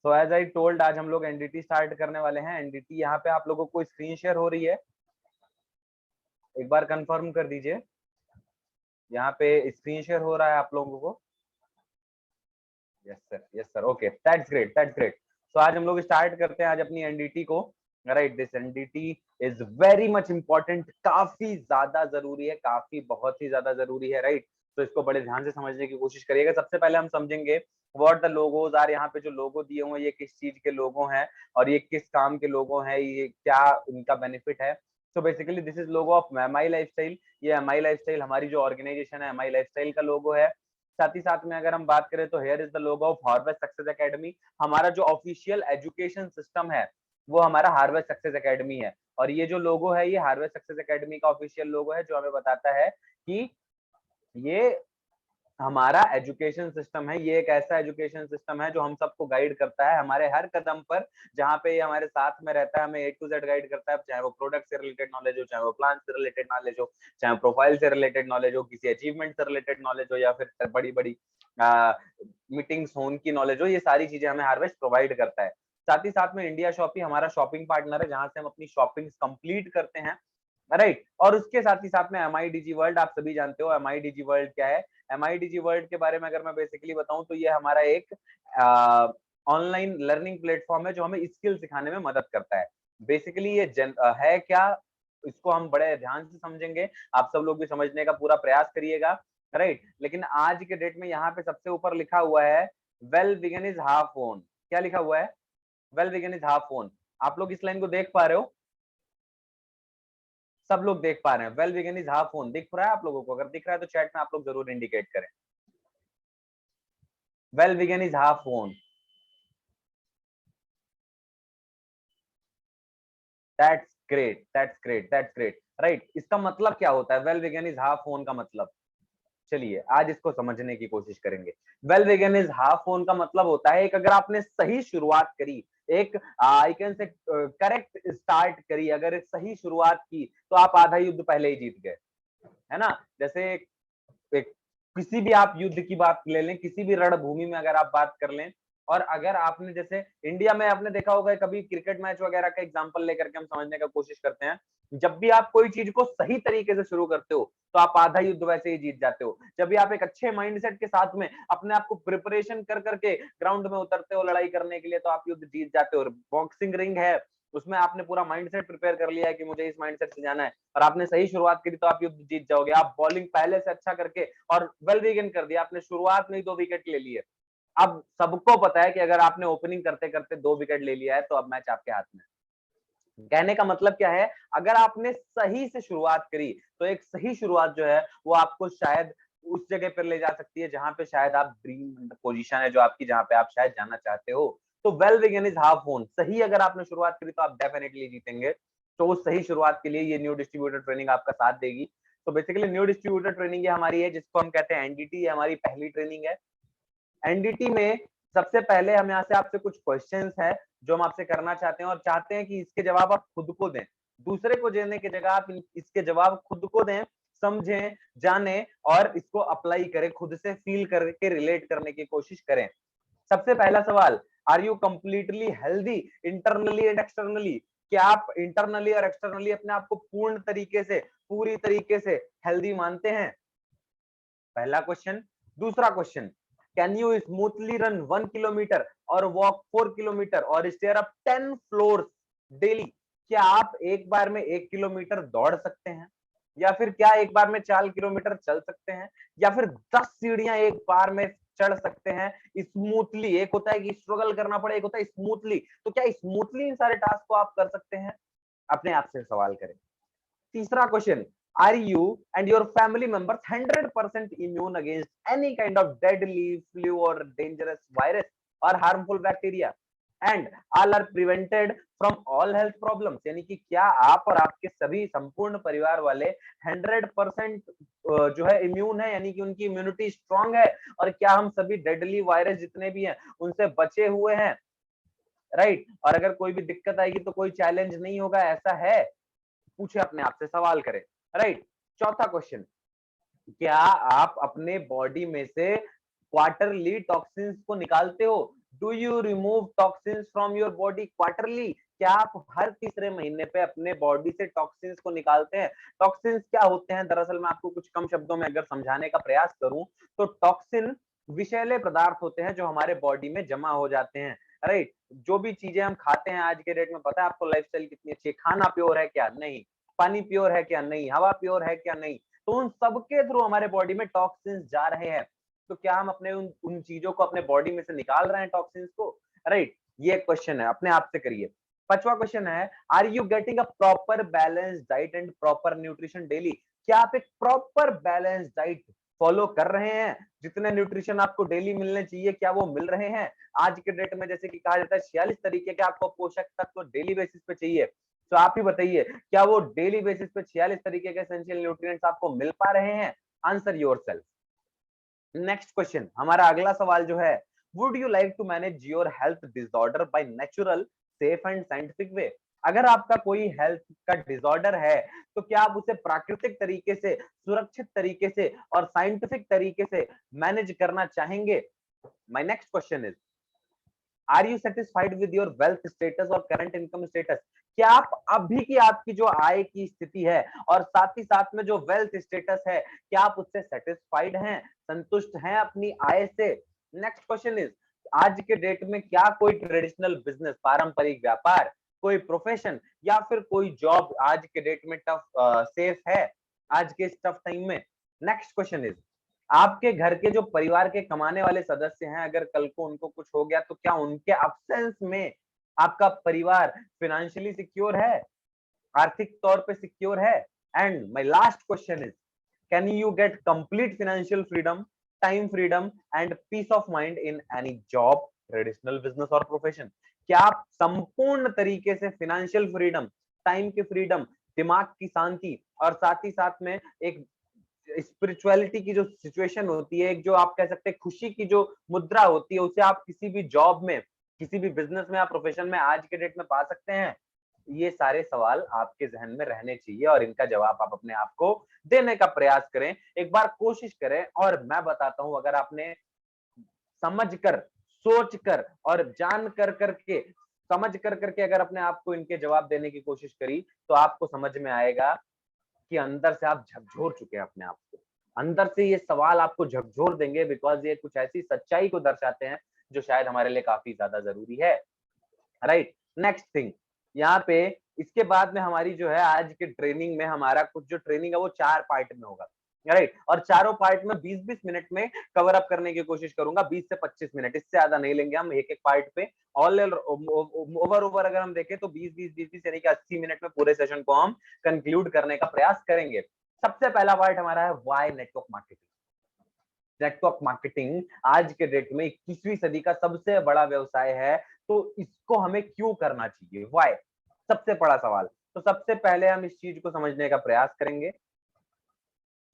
So as I told, आज हम लोग एनडीटी स्टार्ट करने वाले हैं। एनडीटी यहाँ पे आप लोगों को स्क्रीन शेयर हो रही है, एक बार कंफर्म कर दीजिए। यहाँ पे स्क्रीन शेयर हो रहा है आप लोगों को? Yes sir, yes sir, okay, that's great, that's great. So आज हम लोग स्टार्ट करते हैं आज अपनी एनडीटी को। Right, this NDT is very much important, काफी ज्यादा जरूरी है, काफी बहुत ही ज्यादा जरूरी है। राइट, तो इसको बड़े ध्यान से समझने की कोशिश करिएगा। सबसे पहले हम समझेंगे व्हाट द लोगोज आर। यहाँ पे जो लोगो दिए हुए हैं ये किस चीज के लोगो हैं और ये किस काम के लोगो हैं, ये क्या इनका बेनिफिट है। So basically this is logo of MI lifestyle. ये एमआई लाइफस्टाइल हमारी जो ऑर्गेनाइजेशन है एमआई लाइफस्टाइल का लोगो है। साथ ही साथ में अगर हम बात करें तो here is the logo of harvest success academy. हमारा जो ऑफिशियल एजुकेशन सिस्टम है वो हमारा हार्वेस्ट सक्सेस एकेडमी है। और ये जो लोगो है ये हार्वेस्ट सक्सेस एकेडमी का ऑफिशियल लोगो है, जो हमें बताता है कि ये हमारा एजुकेशन सिस्टम है। ये एक ऐसा एजुकेशन सिस्टम है जो हम सबको गाइड करता है हमारे हर कदम पर, जहाँ पे ये हमारे साथ में रहता है, हमें ए टू जेड गाइड करता है। चाहे वो प्रोडक्ट से रिलेटेड नॉलेज हो, चाहे वो प्लान से रिलेटेड नॉलेज हो, चाहे प्रोफाइल से रिलेटेड नॉलेज हो, किसी अचीवमेंट से रिलेटेड नॉलेज हो, या फिर बड़ी बड़ी मीटिंग्स हो उनकी नॉलेज हो, ये सारी चीजें हमें हार्वेस्ट प्रोवाइड करता है। साथ ही साथ में इंडिया शॉपी हमारा शॉपिंग पार्टनर है, जहां से हम अपनी शॉपिंग कंप्लीट करते हैं। राइट, और उसके साथ ही साथ में एमआईडीजी वर्ल्ड, आप सभी जानते हो एमआईडीजी वर्ल्ड क्या है। एमआईडीजी वर्ल्ड के बारे में अगर मैं बेसिकली बताऊं तो ये हमारा एक ऑनलाइन लर्निंग प्लेटफॉर्म है जो हमें स्किल सिखाने में मदद करता है। बेसिकली ये है क्या, इसको हम बड़े ध्यान से समझेंगे। आप सब लोग भी समझने का पूरा प्रयास करिएगा। राइट, लेकिन आज के डेट में यहाँ पे सबसे ऊपर लिखा हुआ है well begun is half own. क्या लिखा हुआ है? Well begun is half own. आप लोग इस लाइन को देख पा रहे हो? सब लोग देख पा रहे हैं? Well begun is half own दिख रहा है आप लोगों को? अगर दिख रहा है तो चैट में आप लोग जरूर इंडिकेट करें। Well begun is half own, that's great, that's great, that's great. Right, इसका मतलब क्या होता है well begun is half own का मतलब? चलिए आज इसको समझने की कोशिश करेंगे। Well begun is half own का मतलब होता है एक अगर आपने सही शुरुआत करी, एक I can say correct start करी, अगर एक सही शुरुआत की तो आप आधा युद्ध पहले ही जीत गए, है ना। जैसे एक किसी भी आप युद्ध की बात ले लें, किसी भी रणभूमि में अगर आप बात कर लें, और अगर आपने जैसे इंडिया में आपने देखा होगा कभी क्रिकेट मैच वगैरह का एग्जांपल लेकर के हम समझने का कोशिश करते हैं। जब भी आप कोई चीज को सही तरीके से शुरू करते हो तो आप आधा युद्ध वैसे ही जीत जाते हो। जब भी आप एक अच्छे माइंडसेट के साथ में अपने आप को प्रिपरेशन कर करके ग्राउंड में उतरते हो लड़ाई करने के लिए, तो आप युद्ध जीत जाते हो। बॉक्सिंग रिंग है, उसमें आपने पूरा माइंडसेट प्रिपेयर कर लिया है कि मुझे इस माइंडसेट से जाना है, और आपने सही शुरुआत करी तो आप युद्ध जीत जाओगे। आप बॉलिंग पहले से अच्छा करके और वेल बिगिन कर दिया, आपने शुरुआत में ही 2 विकेट ले लिए। अब सबको पता है कि अगर आपने ओपनिंग करते करते 2 विकेट ले लिया है तो अब मैच आपके हाथ में। कहने का मतलब क्या है, अगर आपने सही से शुरुआत करी तो एक सही शुरुआत जो है वो आपको शायद उस जगह पर ले जा सकती है जहां पे शायद आप ड्रीम पोजीशन है जो आपकी, जहां पे आप शायद जाना चाहते हो। तो well begin is half won, सही अगर आपने शुरुआत करी तो आप डेफिनेटली जीतेंगे। तो उस सही शुरुआत के लिए ये न्यू डिस्ट्रीब्यूटर ट्रेनिंग आपका साथ देगी। तो बेसिकली न्यू डिस्ट्रीब्यूटर ट्रेनिंग ये हमारी है, जिसको हम कहते हैं एनडीटी, ये हमारी पहली ट्रेनिंग है। एनडीटी में सबसे पहले हम यहाँ से आपसे कुछ क्वेश्चंस है जो हम आपसे करना चाहते हैं, और चाहते हैं कि इसके जवाब आप खुद को दें। दूसरे को देने की जगह आप इसके जवाब खुद को दें, समझें, जाने और इसको अप्लाई करें, खुद से फील करके रिलेट करने की कोशिश करें। सबसे पहला सवाल, are you completely healthy internally and externally? क्या आप इंटरनली और एक्सटर्नली अपने आप को पूर्ण तरीके से, पूरी तरीके से हेल्दी मानते हैं? पहला क्वेश्चन। दूसरा question, can you smoothly run 1 kilometre और वॉक 4 किलोमीटर और स्टेयर अप 10 फ्लोर्स डेली? क्या आप एक बार में 1 किलोमीटर दौड़ सकते हैं, या फिर क्या एक बार में 4 किलोमीटर चल सकते हैं, या फिर 10 सीढ़ियां एक बार में चढ़ सकते हैं स्मूथली? एक होता है कि स्ट्रगल करना पड़े, एक होता है स्मूथली। तो क्या स्मूथली इन सारे टास्क को आप कर सकते हैं? अपने आप से सवाल करें। तीसरा question, are you and your family members 100% immune against any kind of deadly flu or dangerous virus or harmful bacteria and all are prevented from all health problems? यानी कि क्या आप और आपके सभी संपूर्ण परिवार वाले 100% जो है इम्यून है, यानी कि उनकी इम्यूनिटी स्ट्रांग है, और क्या हम सभी डेडली वायरस जितने भी हैं उनसे बचे हुए हैं? राइट, और अगर कोई भी दिक्कत आएगी तो कोई चैलेंज नहीं होगा, ऐसा है? पूछे, अपने आप से सवाल करें। राइट। चौथा क्वेश्चन, क्या आप अपने बॉडी में से क्वार्टरली टॉक्सिन्स को निकालते हो? Do you remove toxins from your body quarterly? क्या आप हर तीसरे महीने पे अपने बॉडी से टॉक्सिन्स को निकालते हैं? टॉक्सिन्स क्या होते हैं? दरअसल मैं आपको कुछ कम शब्दों में अगर समझाने का प्रयास करूं तो टॉक्सिन विषैले पदार्थ होते हैं जो हमारे बॉडी में जमा हो जाते हैं, राइट? जो भी चीजें हम खाते हैं आज के डेट में, पता है आपको लाइफस्टाइल कितनी अच्छी है, खाना प्योर है क्या? नहीं। पानी प्योर है क्या? नहीं। हवा प्योर है क्या? नहीं। तो उन सबके थ्रू हमारे बॉडी में टॉक्सिन्स जा रहे हैं। तो क्या हम अपने उन चीजों को अपने बॉडी में से निकाल रहे हैं, टॉक्सिन्स को? राइट, ये एक क्वेश्चन है, अपने आप से करिए। पांचवा क्वेश्चन है, are you getting a proper balance diet and proper nutrition daily? क्या आप एक प्रॉपर बैलेंस डाइट फॉलो कर रहे हैं? जितने न्यूट्रिशन आपको डेली मिलने चाहिए, क्या वो मिल रहे हैं? आज के डेट में जैसे कि कहा जाता है 46 तरीके के आपको पोषक तत्व डेली बेसिस पे चाहिए, तो आप ही बताइए, क्या वो डेली बेसिस पे 46 तरीके के एसेंशियल न्यूट्रिएंट्स आपको मिल पा रहे हैं? Answer yourself. नेक्स्ट क्वेश्चन, हमारा अगला सवाल जो है, would you like to manage your health disorder by natural, safe and scientific way? अगर आपका कोई हेल्थ का डिसऑर्डर है तो क्या आप उसे प्राकृतिक तरीके से, सुरक्षित तरीके से और साइंटिफिक तरीके से मैनेज करना चाहेंगे? My next question is, are you satisfied with your wealth status और करंट इनकम स्टेटस? क्या आप अभी की आपकी जो आय की स्थिति है और साथ ही साथ में जो वेल्थ स्टेटस है, क्या आप उससे सेटिस्फाइड हैं, संतुष्ट हैं अपनी आय से? नेक्स्ट क्वेश्चन इज, आज के डेट में क्या कोई ट्रेडिशनल बिजनेस, पारंपरिक व्यापार, कोई प्रोफेशन या फिर कोई जॉब आज के डेट में टफ सेफ है आज के इस टफ टाइम में? नेक्स्ट क्वेश्चन इज, आपके घर के जो परिवार के कमाने वाले सदस्य हैं, अगर कल को उनको कुछ हो गया तो क्या उनके अब्सेंस में आपका परिवार फाइनेंशियली सिक्योर है, आर्थिक तौर पे सिक्योर है? And my last question is, can you get complete financial freedom, time freedom and peace of mind in any job, traditional business और प्रोफेशन? क्या आप संपूर्ण तरीके से फाइनेंशियल फ्रीडम, टाइम की फ्रीडम, दिमाग की शांति और साथ ही साथ में एक स्पिरिचुअलिटी की जो सिचुएशन होती है, एक जो आप कह सकते हैं खुशी की जो मुद्रा होती है, उसे आप किसी भी जॉब में, किसी भी बिजनेस में या प्रोफेशन में आज के डेट में पा सकते हैं? ये सारे सवाल आपके जहन में रहने चाहिए और इनका जवाब आप अपने आप को देने का प्रयास करें, एक बार कोशिश करें। और मैं बताता हूं, अगर आपने समझ कर, सोच कर और जान कर करके, समझ कर करके अगर अपने आप को इनके जवाब देने की कोशिश करी, तो आपको समझ में आएगा कि अंदर से आप झकझोर चुके हैं अपने आप को। अंदर से ये सवाल आपको झकझोर देंगे, बिकॉज़ ये कुछ ऐसी सच्चाई को दर्शाते हैं जो शायद हमारे लिए काफ़ी ज़्यादा ज़रूरी है। राइट? नेक्स्ट थिंग, यहाँ पे इसके बाद में हमारी जो है आज के ट्रेनिंग में, हमारा कुछ जो ट्रेनिंग है वो 4 पार्ट में होगा। राइट? और चारों पार्ट में 20-20 मिनट में कवर अप करने की कोशिश करूँगा, 20 से 25 मिनट, इससे ज़्यादा नहीं लेंगे हम एक-एक पार्ट पे। ऑल ओवर अगर हम देखें तो 20-20 20-20 यानी कि 80 मिनट में पूरे सेशन को हम कंक्लूड करने का प्रयास करेंगे। सबसे पहला पार्ट हमारा है why network marketing. Network marketing आज के डेट में 21वीं सदी का सबसे बड़ा व्यवसाय है, तो इसको हमें क्यों करना चाहिए? व्हाई? सबसे बड़ा सवाल। तो सबसे पहले हम इस चीज को समझने का प्रयास करेंगे।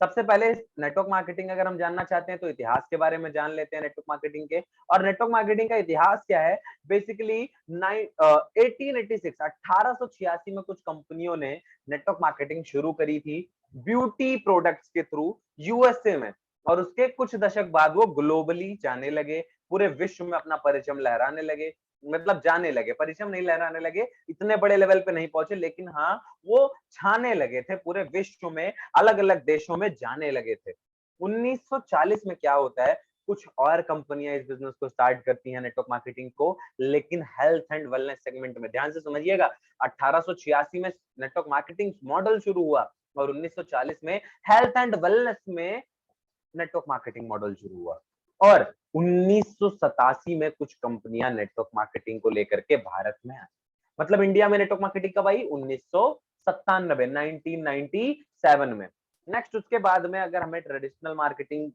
सबसे पहले नेटवर्क मार्केटिंग अगर हम जानना चाहते हैं तो इतिहास के बारे में जान लेते हैं नेटवर्क मार्केटिंग के। और नेटवर्क मार्केटिंग का इतिहास क्या है? बेसिकली 1886 1886 में कुछ कंपनियों ने नेटवर्क मार्केटिंग शुरू करी थी ब्यूटी प्रोडक्ट्स के थ्रू यूएसए में। और उसके कुछ दशक बाद वो ग्लोबली जाने लगे, पूरे विश्व में अपना परचम लहराने लगे। मतलब जाने लगे, परचम नहीं लहराने लगे, इतने बड़े लेवल पे नहीं पहुंचे, लेकिन हाँ वो छाने लगे थे, पूरे विश्व में अलग-अलग देशों में जाने लगे थे। 1940 में क्या होता है, कुछ और कंपनियां इस बिजनेस को स्टार्ट करती हैं नेटवर्क मार्केटिंग को, लेकिन हेल्थ एंड वेलनेस सेगमेंट में। ध्यान से समझिएगा, 1886 में नेटवर्क मार्केटिंग मॉडल शुरू हुआ और 1940 में हेल्थ एंड वेलनेस में नेटवर्क मार्केटिंग मॉडल शुरू हुआ। और 1987 में कुछ कंपनियां नेटवर्क मार्केटिंग को लेकर के भारत में आई। मतलब इंडिया में नेटवर्क मार्केटिंग कब आई? 1997, 1997 में। नेक्स्ट उसके बाद में अगर हमें ट्रेडिशनल मार्केटिंग,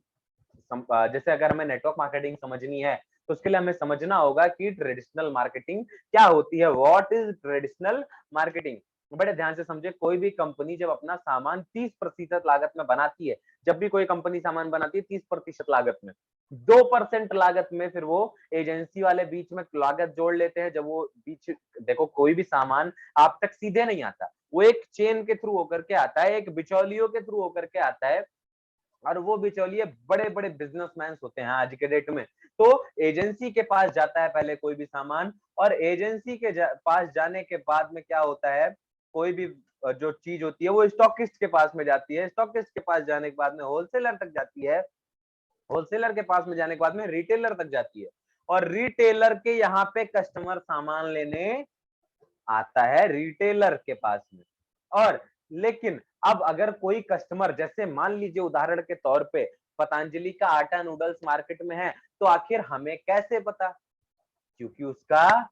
जैसे अगर हमें नेटवर्क मार्केटिंग समझनी है तो उसके लिए हमें समझना होगा कि ट्रेडिशनल मार्केटिंग क्या होती है। What is traditional marketing? बड़े ध्यान से समझे, कोई भी कंपनी जब अपना सामान 30% लागत में बनाती है, जब भी कोई कंपनी सामान बनाती है 30% लागत में, 2% लागत में फिर वो एजेंसी वाले बीच में लागत जोड़ लेते हैं। जब वो बीच, देखो कोई भी सामान आप तक सीधे नहीं आता, वो एक चेन के थ्रू होकर के आता है, एक बिचौलियों के थ्रू होकर के आता है। और वो बिचौलिए बड़े बड़े बिजनेसमैन होते हैं आज के डेट में। तो एजेंसी के पास जाता है पहले कोई भी सामान, और एजेंसी के पास जाने के बाद में क्या होता है, कोई भी जो चीज होती है वो स्टॉकिस्ट के पास में जाती है, स्टॉकिस्ट के पास जाने के बाद में होलसेलर तक जाती है, होलसेलर के पास में जाने के बाद में रिटेलर तक जाती है, और रिटेलर के यहाँ पे कस्टमर सामान लेने आता है रिटेलर के पास में। और लेकिन अब अगर कोई कस्टमर, जैसे मान लीजिए उदाहरण के तौर पे पतंजलि का आटा नूडल्स मार्केट में है, तो आखिर हमें कैसे पता? क्योंकि उसका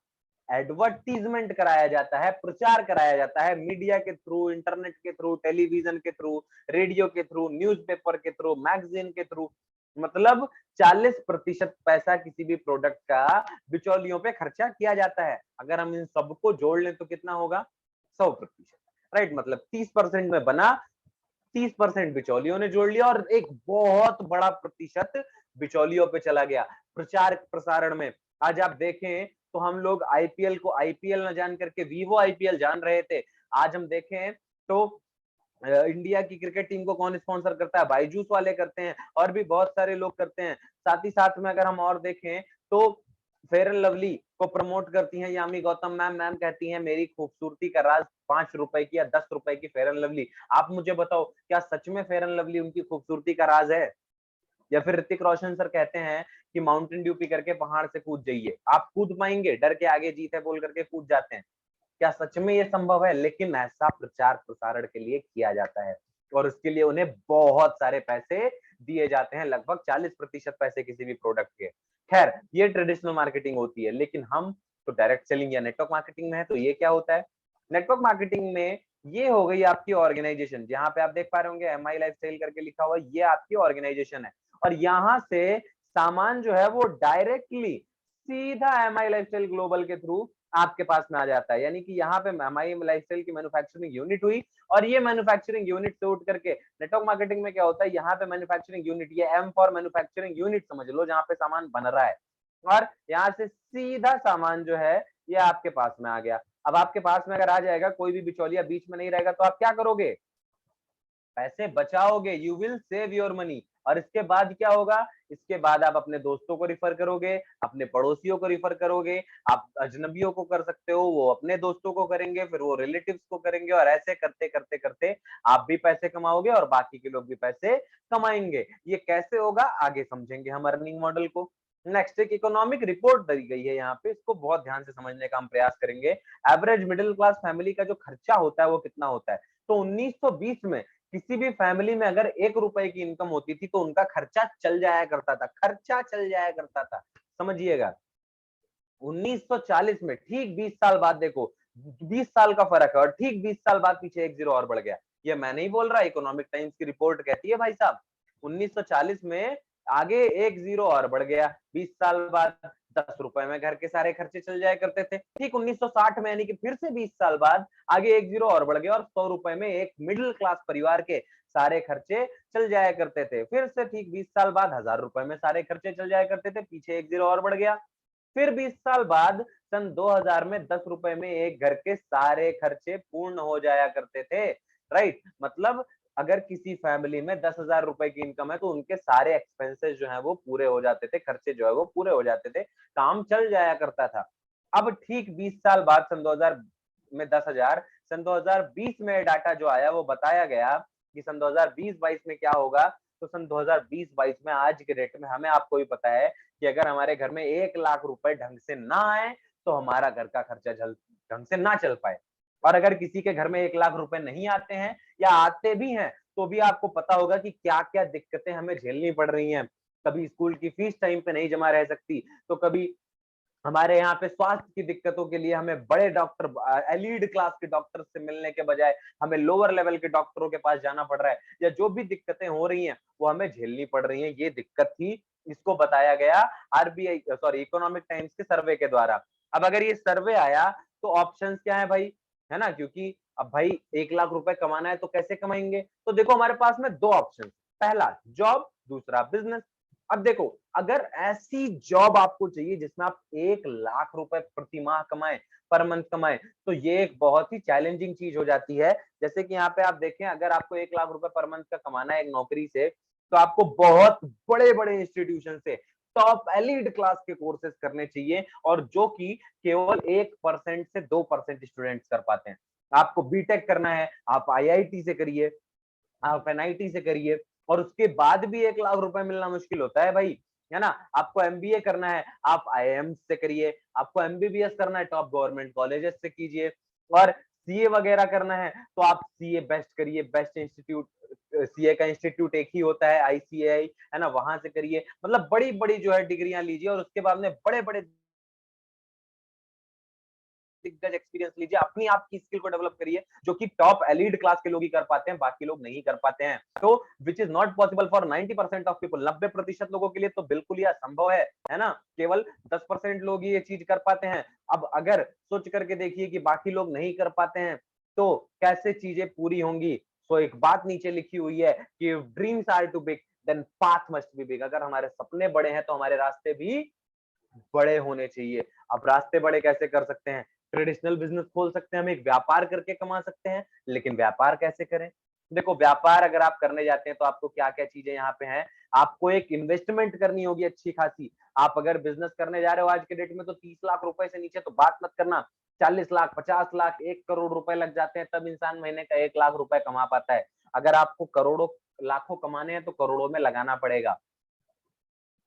एडवर्टीजमेंट कराया जाता है, प्रचार कराया जाता है मीडिया के थ्रू, इंटरनेट के थ्रू, टेलीविजन के थ्रू, रेडियो के थ्रू, न्यूज़पेपर के थ्रू, मैगजीन के थ्रू। मतलब 40% पैसा किसी भी प्रोडक्ट का बिचौलियों पे खर्चा किया जाता है। अगर हम इन सबको जोड़ लें तो कितना होगा? 100%, राइट? मतलब 30% में बना, 30% बिचौलियों ने जोड़ लिया, और एक बहुत बड़ा प्रतिशत बिचौलियों पे चला गया प्रचार प्रसारण में। आज आप देखें तो हम लोग आईपीएल को आईपीएल न जान करके वीवो आईपीएल जान रहे थे। आज हम देखें तो इंडिया की क्रिकेट टीम को कौन स्पॉन्सर करता है? बायजूस वाले करते हैं, और भी बहुत सारे लोग करते हैं। साथ ही साथ में अगर हम और देखें तो फेयर एंड लवली को प्रमोट करती हैं यामी गौतम मैम। मैम कहती हैं मेरी खूबसूरती का राज 5 रुपए की या 10 रुपए की फेयर एंड लवली। आप मुझे बताओ, क्या सच में फेयर एंड लवली उनकी खूबसूरती का राज है? या फिर ऋतिक रोशन सर कहते हैं कि माउंटेन ड्यू पी करके पहाड़ से कूद जाइए, आप कूद पाएंगे? डर के आगे जीत है बोल करके कूद जाते हैं। क्या सच में ये संभव है? लेकिन ऐसा प्रचार प्रसारण के लिए किया जाता है, और उसके लिए उन्हें बहुत सारे पैसे दिए जाते हैं, लगभग 40% पैसे किसी भी प्रोडक्ट के। खैर, ये ट्रेडिशनल मार्केटिंग होती है, लेकिन हम तो डायरेक्ट सेलिंग या नेटवर्क मार्केटिंग में है। तो ये क्या होता है? नेटवर्क मार्केटिंग में ये हो गई आपकी ऑर्गेनाइजेशन, जहां पे आप देख पा रहे होंगे एम आई लाइफ स्टाइल करके लिखा हुआ, ये आपकी ऑर्गेनाइजेशन है। और यहाँ से सामान जो है वो डायरेक्टली सीधा M I lifestyle global के थ्रू आपके पास में आ जाता है। यानी कि यहाँ पे एमआई लाइफस्टाइल की मैन्युफैक्चरिंग यूनिट हुई, और ये मैन्युफैक्चरिंग यूनिट से उठ करके नेटवर्क मार्केटिंग में क्या होता है, यहाँ पे मैन्युफैक्चरिंग यूनिट, ये एम फॉर मैन्युफैक्चरिंग यूनिट समझ लो, जहाँ पे सामान बन रहा है, और यहाँ से सीधा सामान जो है ये आपके पास में आ गया। अब आपके पास में अगर आ जाएगा, कोई भी बिचौलिया बीच में नहीं रहेगा, तो आप क्या करोगे? पैसे बचाओगे, you will save your money. और इसके बाद क्या होगा? इसके बाद आप अपने दोस्तों को रिफर करोगे, अपने पड़ोसियों को रिफर करोगे, आप अजनबियों को कर सकते हो, वो अपने दोस्तों को करेंगे, फिर वो रिलेटिव्स को करेंगे, और ऐसे करते करते करते आप भी पैसे कमाओगे और बाकी के लोग भी पैसे कमाएंगे। ये कैसे होगा आगे समझेंगे हम अर्निंग मॉडल को। नेक्स्ट एक इकोनॉमिक रिपोर्ट दी गई है यहाँ पे, इसको बहुत ध्यान से समझने का हम प्रयास करेंगे। एवरेज मिडिल क्लास फैमिली का जो खर्चा होता है वो कितना होता है? तो 1920 में किसी भी फैमिली में अगर 1 रुपए की इनकम होती थी तो उनका खर्चा चल जाया करता था, खर्चा चल जाया करता था। समझिएगा, 1940 में ठीक 20 साल बाद देखो, 20 साल का फर्क है, और ठीक 20 साल बाद पीछे एक जीरो और बढ़ गया। ये मैं नहीं बोल रहा, इकोनॉमिक टाइम्स की रिपोर्ट कहती है भाई साहब। 1940 में आगे एक जीरो और बढ़ गया, 20 साल बाद 10 रुपए में घर के सारे खर्चे चल जाया करते थे। ठीक 1960 में, यानी कि फिर से 20 साल बाद आगे एक जीरो और बढ़ गया, और 100 रुपए में एक मिडिल क्लास परिवार के सारे खर्चे चल जाया करते थे। फिर से ठीक 20 साल बाद 1000 रुपए में सारे खर्चे चल जाया करते थे, पीछे एक जीरो और बढ़ गया। फिर 20 साल बाद सन 2000 में 10 रुपए में एक घर के सारे खर्चे पूर्ण हो जाया करते थे, राइट? मतलब अगर किसी फैमिली में 10,000 रुपए की इनकम है तो उनके सारे एक्सपेंसेस जो है वो पूरे हो जाते थे, खर्चे जो है वो पूरे हो जाते थे, काम चल जाया करता था। अब ठीक 20 साल बाद सन 2000 में 10,000, सन 2020 में डाटा जो आया वो बताया गया कि सन 2020-22 में क्या होगा। तो सन 2020-22 में आज के डेट में हमें, आपको भी पता है कि अगर हमारे घर में 1 लाख रुपए ढंग से ना आए तो हमारा घर का खर्चा ढंग से ना चल पाए। और अगर किसी के घर में 1 लाख रुपए नहीं आते हैं या आते भी हैं तो भी आपको पता होगा कि क्या क्या दिक्कतें हमें झेलनी पड़ रही हैं। कभी स्कूल की फीस टाइम पे नहीं जमा रह सकती, तो कभी हमारे यहाँ पे स्वास्थ्य की दिक्कतों के लिए हमें बड़े डॉक्टर, एलीड क्लास के डॉक्टर से मिलने के बजाय हमें लोअर लेवल के डॉक्टरों के पास जाना पड़ रहा है, या जो भी दिक्कतें हो रही हैं वो हमें झेलनी पड़ रही हैं। ये दिक्कत थी, इसको बताया गया आरबीआई, सॉरी, इकोनॉमिक टाइम्स के सर्वे के द्वारा। अब अगर ये सर्वे आया तो ऑप्शंस क्या है भाई? है ना? क्योंकि अब भाई 1 लाख रुपए कमाना है तो कैसे कमाएंगे? तो देखो हमारे पास में दो ऑप्शन, पहला जॉब, दूसरा बिजनेस। अब देखो, अगर ऐसी जॉब आपको चाहिए जिसमें आप 1 लाख रुपए प्रति माह कमाएं, पर मंथ कमाएं, तो ये एक बहुत ही चैलेंजिंग चीज हो जाती है। जैसे कि यहाँ पे आप देखें, अगर आपको 1 लाख रुपए पर मंथ का कमाना है एक नौकरी से, तो आपको बहुत बड़े बड़े इंस्टीट्यूशन से टॉप एलिड क्लास के कोर्सेज करने चाहिए, और जो कि केवल 1% से 2% स्टूडेंट्स कर पाते हैं। आपको बीटेक करना है, आप आईआईटी से करिए, आप एनआईटी से करिए, और उसके बाद भी 1 लाख रुपए मिलना मुश्किल होता है भाई, है ना। आपको एमबीए करना है, आप आईआईएम से करिए, आपको एमबीबीएस करना है, टॉप गवर्नमेंट कॉलेजेस से कीजिए, और सीए वगैरह करना है तो आप सीए बेस्ट करिए, बेस्ट इंस्टीट्यूट, सीए का इंस्टीट्यूट एक ही होता है, आईसीएआई, है ना, वहां से करिए। मतलब बड़ी बड़ी जो है डिग्रियां लीजिए, और उसके बाद में बड़े बड़े दिग्गज एक्सपीरियंस लीजिए, अपनी आप की स्किल को डेवलप करिए, जो कि टॉप एलीड क्लास के लोग ही कर पाते हैं, बाकी लोग नहीं कर पाते हैं। तो which is not possible for 90% of people, 90% लोगों के लिए तो बिल्कुल ही असंभव है ना। केवल 10% लोग ही ये चीज कर पाते हैं। अब अगर सोच करके देखिए कि बाकी लोग नहीं कर पाते हैं तो कैसे चीजें पूरी होंगी। तो एक बात नीचे लिखी हुई है कि dreams are too big than path must be big. अगर हमारे सपने बड़े हैं तो हमारे रास्ते भी बड़े होने चाहिए। अब रास्ते बड़े कैसे कर सकते हैं? ट्रेडिशनल बिजनेस खोल सकते हैं, हम एक व्यापार करके कमा सकते हैं, लेकिन व्यापार कैसे करें? देखो, व्यापार अगर आप करने जाते हैं तो आपको क्या-क्या चीजें यहाँ पे हैं, आपको एक इन्वेस्टमेंट करनी होगी अच्छी खासी। आप अगर बिजनेस करने जा रहे हो आज के डेट में तो 30 लाख रुपए से नीचे तो बात मत करना। 40 लाख, 50 लाख, 1 करोड़ रुपए लग जाते हैं, तब इंसान महीने का 1 लाख रुपए कमा पाता है। अगर आपको करोड़ों, लाखों कमाने हैं तो करोड़ों में लगाना पड़ेगा।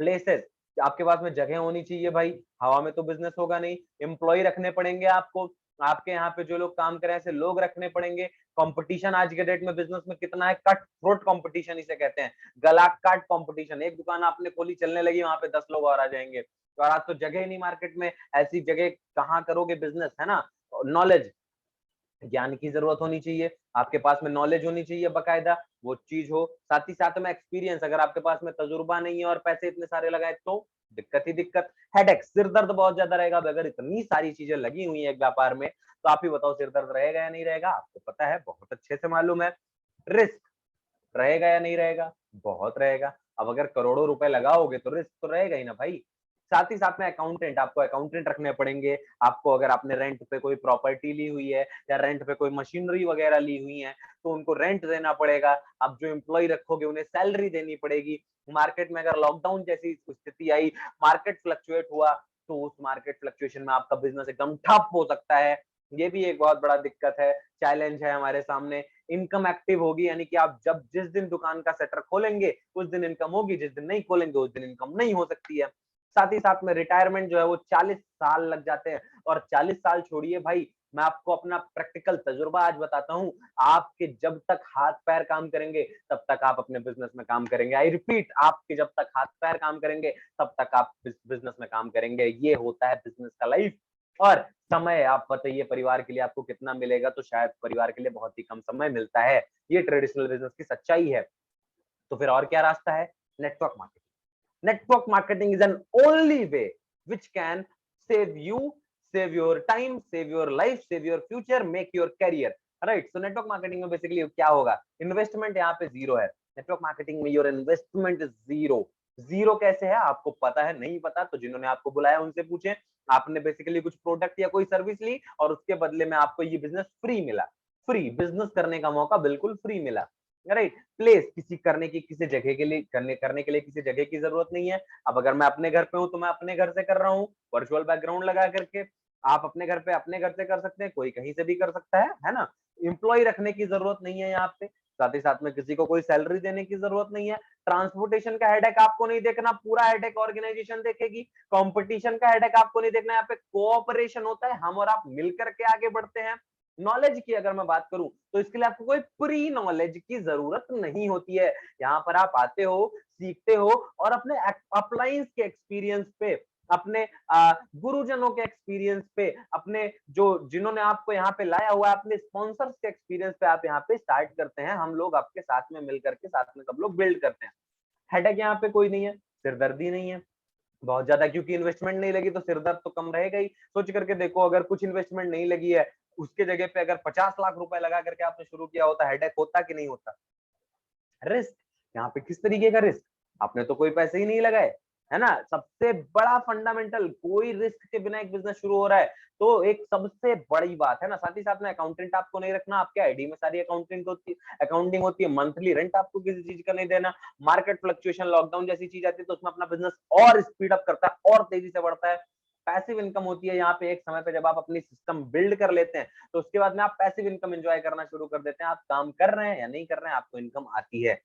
प्लेसेस, आपके पास में जगह होनी चाहिए भाई, हवा में तो बिजनेस होगा नहीं। एम्प्लॉय रखने पड़ेंगे आपको, आपके यहाँ पे जो लोग काम कर रहे हैं ऐसे लोग रखने पड़ेंगे। कंपटीशन आज के डेट में बिजनेस में कितना है, कट थ्रोट कंपटीशन इसे कहते हैं, गला काट कंपटीशन। एक दुकान आपने खोली, चलने लगी, वहां पे 10 लोग और आ जाएंगे। और आज तो जगह ही नहीं मार्केट में, ऐसी जगह कहाँ करोगे बिजनेस, है ना। नॉलेज, ज्ञान की जरूरत होनी चाहिए, आपके पास में नॉलेज होनी चाहिए बकायदा, वो चीज हो। साथ ही साथ में एक्सपीरियंस, अगर आपके पास में तजुर्बा नहीं है और पैसे इतने सारे लगाए तो दिक्कत ही दिक्कत। हेडेक, सिर दर्द बहुत ज्यादा रहेगा। अगर इतनी सारी चीजें लगी हुई है एक व्यापार में, तो आप ही बताओ सिर दर्द रहेगा या नहीं रहेगा? आपको पता है, बहुत अच्छे से मालूम है। रिस्क रहेगा या नहीं रहेगा? बहुत रहेगा। अब अगर करोड़ों रुपए लगाओगे तो रिस्क तो रहेगा ही ना भाई। साथ ही साथ में अकाउंटेंट, आपको अकाउंटेंट रखने पड़ेंगे। आपको अगर आपने रेंट पे कोई प्रॉपर्टी ली हुई है या रेंट पे कोई मशीनरी वगैरह ली हुई है तो उनको रेंट देना पड़ेगा। आप जो एम्प्लॉय रखोगे उन्हें सैलरी देनी पड़ेगी। मार्केट में अगर लॉकडाउन जैसी स्थिति आई, मार्केट फ्लक्चुएट हुआ, तो उस मार्केट फ्लक्चुएशन में आपका बिजनेस एकदम ठप हो सकता है। ये भी एक बहुत बड़ा दिक्कत है, चैलेंज है हमारे सामने। इनकम एक्टिव होगी, यानी कि आप जब जिस दिन दुकान का शटर खोलेंगे उस दिन इनकम होगी, जिस दिन नहीं खोलेंगे उस दिन इनकम नहीं हो सकती है। साथ ही साथ में रिटायरमेंट जो है वो 40 साल लग जाते हैं, और 40 साल छोड़िए भाई, मैं आपको अपना प्रैक्टिकल तजुर्बा आज बताता हूँ। आपके जब तक हाथ पैर काम करेंगे तब तक आप अपने बिजनेस में काम करेंगे। आई रिपीट, आपके जब तक हाथ पैर काम करेंगे तब तक आप बिजनेस में काम करेंगे। ये होता है बिजनेस का लाइफ। और समय, आप बताइए परिवार के लिए आपको कितना मिलेगा? तो शायद परिवार के लिए बहुत ही कम समय मिलता है। ये ट्रेडिशनल बिजनेस की सच्चाई है। तो फिर और क्या रास्ता है? Network marketing. Network marketing is an only way which can save you, save your time, save your life, save your future, make your career. Right? So network marketing में basically क्या होगा? इन्वेस्टमेंट यहाँ पे जीरो है। Network marketing में your investment is zero. Zero कैसे है? आपको पता है? नहीं पता तो जिन्होंने आपको बुलाया उनसे पूछें। आपने बेसिकली कुछ प्रोडक्ट या कोई सर्विस ली और उसके बदले में आपको ये बिजनेस फ्री मिला। फ्री बिजनेस करने का मौका बिल्कुल फ्री मिला। राइट? प्लेस, किसी करने की किसी जगह के लिए करने के लिए किसी जगह की जरूरत नहीं है। अब अगर मैं अपने घर पे हूं तो मैं अपने घर से कर रहा हूँ, वर्चुअल बैकग्राउंड लगा करके। आप अपने घर पे अपने घर से कर सकते हैं, कोई कहीं से भी कर सकता है ना। एम्प्लॉय रखने की जरूरत नहीं है यहाँ पे। साथ ही साथ में किसी को कोई सैलरी देने की जरूरत नहीं है। ट्रांसपोर्टेशन का हेडेक आपको नहीं देखना, पूरा हेडेक ऑर्गेनाइजेशन देखेगी। कंपटीशन का हेडेक आपको नहीं देखना, यहाँ पे कोऑपरेशन होता है, हम और आप मिलकर के आगे बढ़ते हैं। नॉलेज की अगर मैं बात करूं तो इसके लिए आपको कोई प्री नॉलेज की जरूरत नहीं होती है। यहाँ पर आप आते हो, सीखते हो, और अपने अपलाइंस के एक्सपीरियंस पे, अपने गुरुजनों के एक्सपीरियंस पे, अपने जो जिन्होंने आपको यहाँ पे लाया हुआ है, अपने स्पॉन्सर्स के एक्सपीरियंस पे आप यहाँ पे स्टार्ट करते हैं। हम लोग आपके साथ में मिल करके साथ में सब लोग बिल्ड करते हैं। हेडेक यहाँ पे कोई नहीं है, सिरदर्दी नहीं है बहुत ज्यादा, क्योंकि इन्वेस्टमेंट नहीं लगी तो सिरदर्द तो कम रहेगा ही। सोच करके देखो, अगर कुछ इन्वेस्टमेंट नहीं लगी है, उसके जगह पे अगर 50 लाख रुपए लगा करके आपने शुरू किया होता, हेडेक होता कि नहीं होता? रिस्क, यहाँ पे किस तरीके का रिस्क? आपने तो कोई पैसे ही नहीं लगाए, है ना। सबसे बड़ा फंडामेंटल, कोई रिस्क के बिना एक बिजनेस शुरू हो रहा है तो एक सबसे बड़ी बात है ना। साथ ही साथ में अकाउंटेंट आपको नहीं रखना, आपके आईडी में सारी अकाउंटिंग होती है, मंथली रेंट आपको किसी चीज का नहीं देना, मार्केट फ्लक्चुएशन, लॉकडाउन जैसी चीज आती है तो उसमें अपना बिजनेस और स्पीड अप करता है और तेजी से बढ़ता है। पैसिव इनकम होती है यहाँ पे, एक समय पे जब आप अपनी सिस्टम बिल्ड कर लेते हैं तो उसके बाद में आप पैसिव इनकम एंजॉय करना शुरू कर देते हैं। आप काम कर रहे हैं या नहीं कर रहे हैं, आपको इनकम आती है,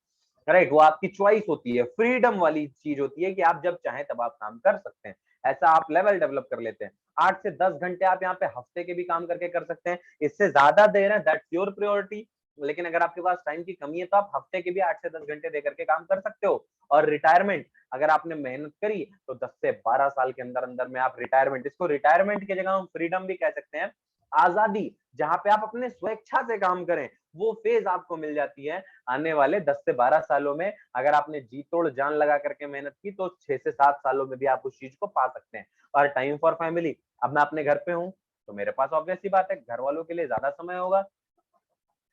राइट। वो आपकी चॉइस होती है, फ्रीडम वाली चीज होती है कि आप जब चाहें तब आप काम कर सकते हैं। ऐसा आप लेवल डेवलप कर लेते हैं। 8 से 10 घंटे आप यहाँ पे हफ्ते के भी काम करके कर सकते हैं, इससे ज्यादा दे रहे हैं दैट्स योर प्रायोरिटी। लेकिन अगर आपके पास टाइम की कमी है तो आप हफ्ते के भी 8 से 10 घंटे दे करके काम कर सकते हो। और रिटायरमेंट, अगर आपने मेहनत करी तो 10 से 12 साल के अंदर अंदर में आप रिटायरमेंट, इसको रिटायरमेंट की जगह हम फ्रीडम भी कह सकते हैं, आजादी, जहां पे आप अपने स्वेच्छा से काम करें, वो फेज आपको मिल जाती है आने वाले 10 से 12 सालों में। अगर आपने जी तोड़ जान लगा करके मेहनत की तो 6 से 7 सालों में भी आप उस चीज को पा सकते हैं। और टाइम फॉर फैमिली, अब मैं अपने घर पे हूँ तो मेरे पास ऑब्वियस सी बात है घर वालों के लिए ज्यादा समय होगा।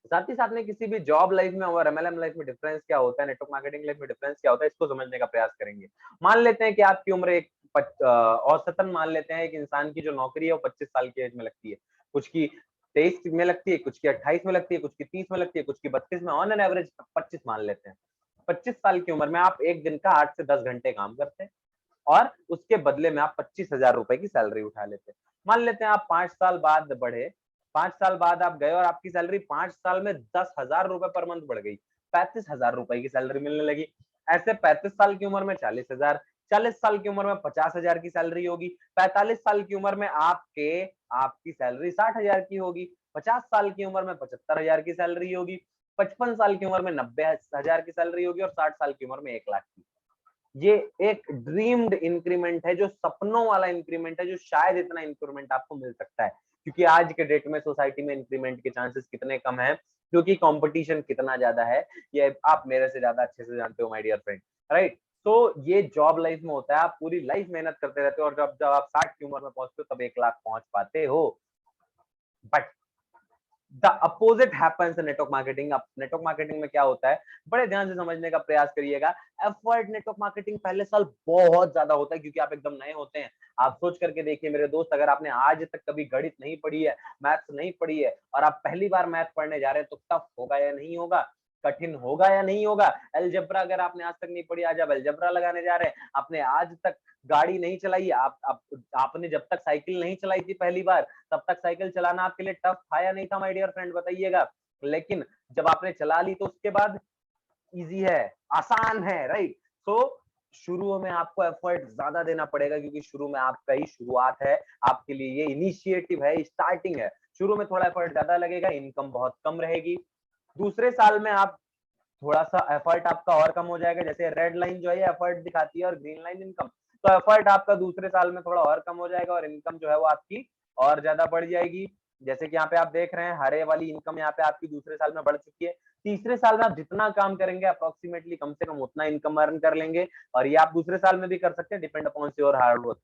साथ ही साथ में किसी भी जॉब लाइफ में और एमएलएम लाइफ में डिफरेंस क्या होता है, नेटवर्क मार्केटिंग लाइफ में डिफरेंस क्या होता है, इसको समझने का प्रयास करेंगे। मान लेते हैं कि आपकी उम्र औसतन मान लेते हैं एक इंसान की जो नौकरी है वो 25 साल की एज में लगती है, कुछ की 23 में लगती है, कुछ की 28 में लगती है, कुछ की 30 में लगती है, कुछ की 32 में, ऑन एन एवरेज 25 मान लेते हैं। 25 साल की उम्र में आप एक दिन का 8 से 10 घंटे काम करते हैं और उसके बदले में आप 25,000 रुपए की सैलरी उठा लेते हैं। मान लेते हैं आप 5 साल बाद बढ़े, 5 साल बाद आप गए और आपकी सैलरी 5 साल में 10,000 रुपए पर मंथ बढ़ गई, 35,000 रुपए की सैलरी मिलने लगी। ऐसे 35 साल की उम्र में 40,000, 40 साल की उम्र में 50,000 की सैलरी होगी, 45 साल की उम्र में आपकी सैलरी 60,000 की होगी, 50 साल की उम्र में 75,000 की सैलरी होगी, 55 साल की उम्र में 90,000 की सैलरी होगी और 60 साल की उम्र में 1 लाख की। ये एक ड्रीम्ड इंक्रीमेंट है, जो सपनों वाला इंक्रीमेंट है, जो शायद इतना इंक्रीमेंट आपको मिल सकता है। क्योंकि आज के डेट में सोसाइटी में इंक्रीमेंट के चांसेस कितने कम हैं, क्योंकि कंपटीशन कितना ज्यादा है, ये आप मेरे से ज्यादा अच्छे से जानते हो माय डियर फ्रेंड, राइट। तो ये जॉब लाइफ में होता है, आप पूरी लाइफ मेहनत करते रहते हो और जब जब आप 60 की उम्र में पहुंचते हो तब 1 लाख पहुंच पाते हो। But the opposite happens in network marketing. अब नेटवर्क मार्केटिंग में क्या होता है, बड़े ध्यान से समझने का प्रयास करिएगा। एफर्ट नेटवर्क मार्केटिंग पहले साल बहुत ज्यादा होता है क्योंकि आप एकदम नए होते हैं। आप सोच करके देखिए मेरे दोस्त, अगर आपने आज तक कभी गणित नहीं पढ़ी है, मैथ्स नहीं पढ़ी है और आप पहली बार मैथ पढ़ने जा रहे हैं तो टफ होगा या नहीं होगा, कठिन होगा या नहीं होगा। अलजेब्रा अगर आपने आज तक नहीं पढ़ी, आज आप अलजेब्रा लगाने जा रहे हैं, आपने आज तक गाड़ी नहीं चलाई, आपने जब तक साइकिल नहीं चलाई थी पहली बार तब तक साइकिल चलाना आपके लिए टफ था या नहीं था माय डियर फ्रेंड, बताइएगा। लेकिन जब आपने चला ली तो उसके बाद इजी है, आसान है, राइट। तो शुरू में आपको एफर्ट ज्यादा देना पड़ेगा क्योंकि शुरू में आपका ही शुरुआत है, आपके लिए ये इनिशिएटिव है, स्टार्टिंग है। शुरू में थोड़ा एफर्ट ज्यादा लगेगा, इनकम बहुत कम रहेगी। दूसरे साल में आप थोड़ा सा एफर्ट आपका और कम हो जाएगा, जैसे रेड लाइन जो है ये एफर्ट दिखाती है और ग्रीन लाइन इनकम, तो एफर्ट आपका दूसरे साल में थोड़ा और कम हो जाएगा और इनकम जो है वो आपकी और ज्यादा बढ़ जाएगी। जैसे कि यहाँ पे आप देख रहे हैं हरे वाली इनकम यहाँ पे आपकी दूसरे साल में बढ़ चुकी है। तीसरे साल में आप जितना काम करेंगे अप्रोक्सीमेटली कम से कम उतना इनकम अर्न कर लेंगे और ये आप दूसरे साल में भी कर सकते हैं, depend upon your hard work.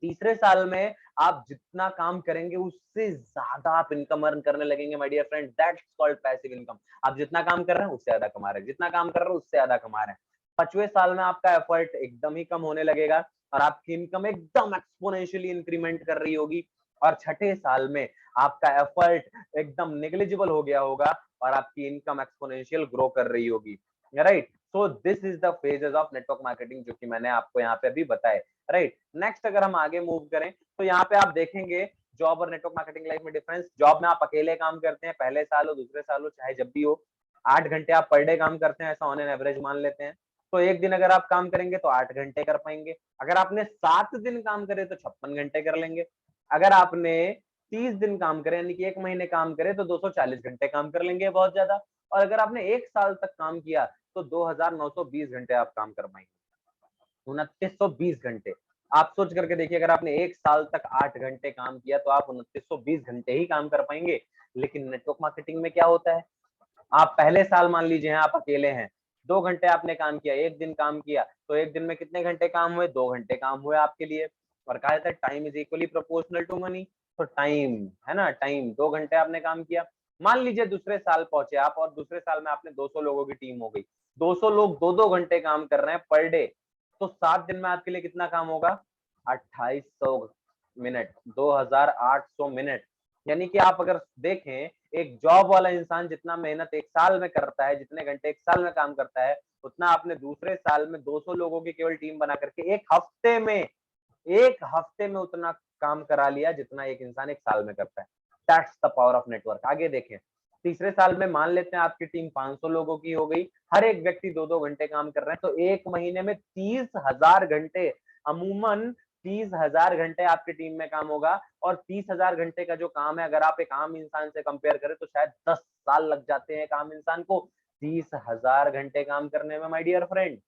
तीसरे साल में आप जितना काम करेंगे उससे ज्यादा आप इनकम अर्न करने लगेंगे my dear friend, that's called passive income. आप जितना काम कर रहे हैं उससे ज्यादा कमा रहे हैं, जितना काम कर रहे हैं उससे ज्यादा कमा रहे हैं। 5वें साल में आपका एफर्ट एकदम ही कम होने लगेगा और आपकी इनकम एकदम एक्सपोनेंशियली इंक्रीमेंट कर रही होगी और 6ठे साल में आपका एफर्ट एकदम नेग्लिजिबल हो गया होगा और आपकी इनकम एक्सपोनेंशियल ग्रो कर रही होगी, right. So this is the phases of network marketing जो कि मैंने आपको यहाँ पे अभी बताए, राइट। नेक्स्ट अगर हम आगे मूव करें तो यहाँ पे आप देखेंगे जॉब और नेटवर्क मार्केटिंग लाइफ में डिफरेंस। जॉब में आप अकेले काम करते हैं, पहले साल हो दूसरे साल हो चाहे जब भी हो, 8 घंटे आप पर डे काम करते हैं, ऐसा ऑन एन एवरेज मान लेते हैं। तो एक दिन अगर आप काम करेंगे तो 8 घंटे कर पाएंगे, अगर आपने 7 दिन काम करे तो 56 घंटे कर लेंगे, अगर आपने 30 दिन काम करे यानी कि 1 महीने काम करे तो 240 घंटे काम कर लेंगे, बहुत ज्यादा। और अगर आपने 1 साल तक काम किया तो 2,920 घंटे आप काम कर पाएंगे, 2920 घंटे। आप सोच करके देखिए, अगर आपने 1 साल तक 8 घंटे काम किया तो आप 2920 घंटे ही काम कर पाएंगे। लेकिन नेटवर्क मार्केटिंग में क्या होता है, आप पहले साल मान लीजिए आप अकेले हैं, 2 घंटे आपने काम किया, एक दिन काम किया तो एक दिन में कितने घंटे काम हुए, 2 घंटे काम हुए आपके लिए। और कहा जाता है time is equally proportional to money, तो टाइम है ना, टाइम 2 घंटे आपने काम किया। मान लीजिए दूसरे साल पहुंचे आप और दूसरे साल में आपने 200 लोगों की टीम हो गई, 200 लोग 2-2 घंटे काम कर रहे हैं पर डे, तो 7 दिन में आपके लिए कितना काम होगा? 2800 मिनट, 2800 मिनट। यानी कि आप अगर देखें, एक जॉब वाला इंसान जितना मेहनत एक साल में करता है, जितने घंटे एक साल में काम करता है, उतना आपने दूसरे साल में 200 लोगों की केवल टीम बना करके एक हफ्ते में उतना काम करा लिया जितना एक इंसान एक साल में करता है। That's the power of network. आगे देखें, तीसरे साल में मान लेते हैं आपकी टीम 500 लोगों की हो गई, हर एक व्यक्ति 2-2 घंटे काम कर रहे हैं, तो एक महीने में 30,000 घंटे, अमूमन 30,000 घंटे आपकी टीम में काम होगा। और 30,000 घंटे का जो काम है, अगर आप एक आम इंसान से कंपेयर करें तो शायद 10 साल लग जाते हैं एक आम इंसान को 30,000 घंटे काम करने में, माय डियर फ्रेंड।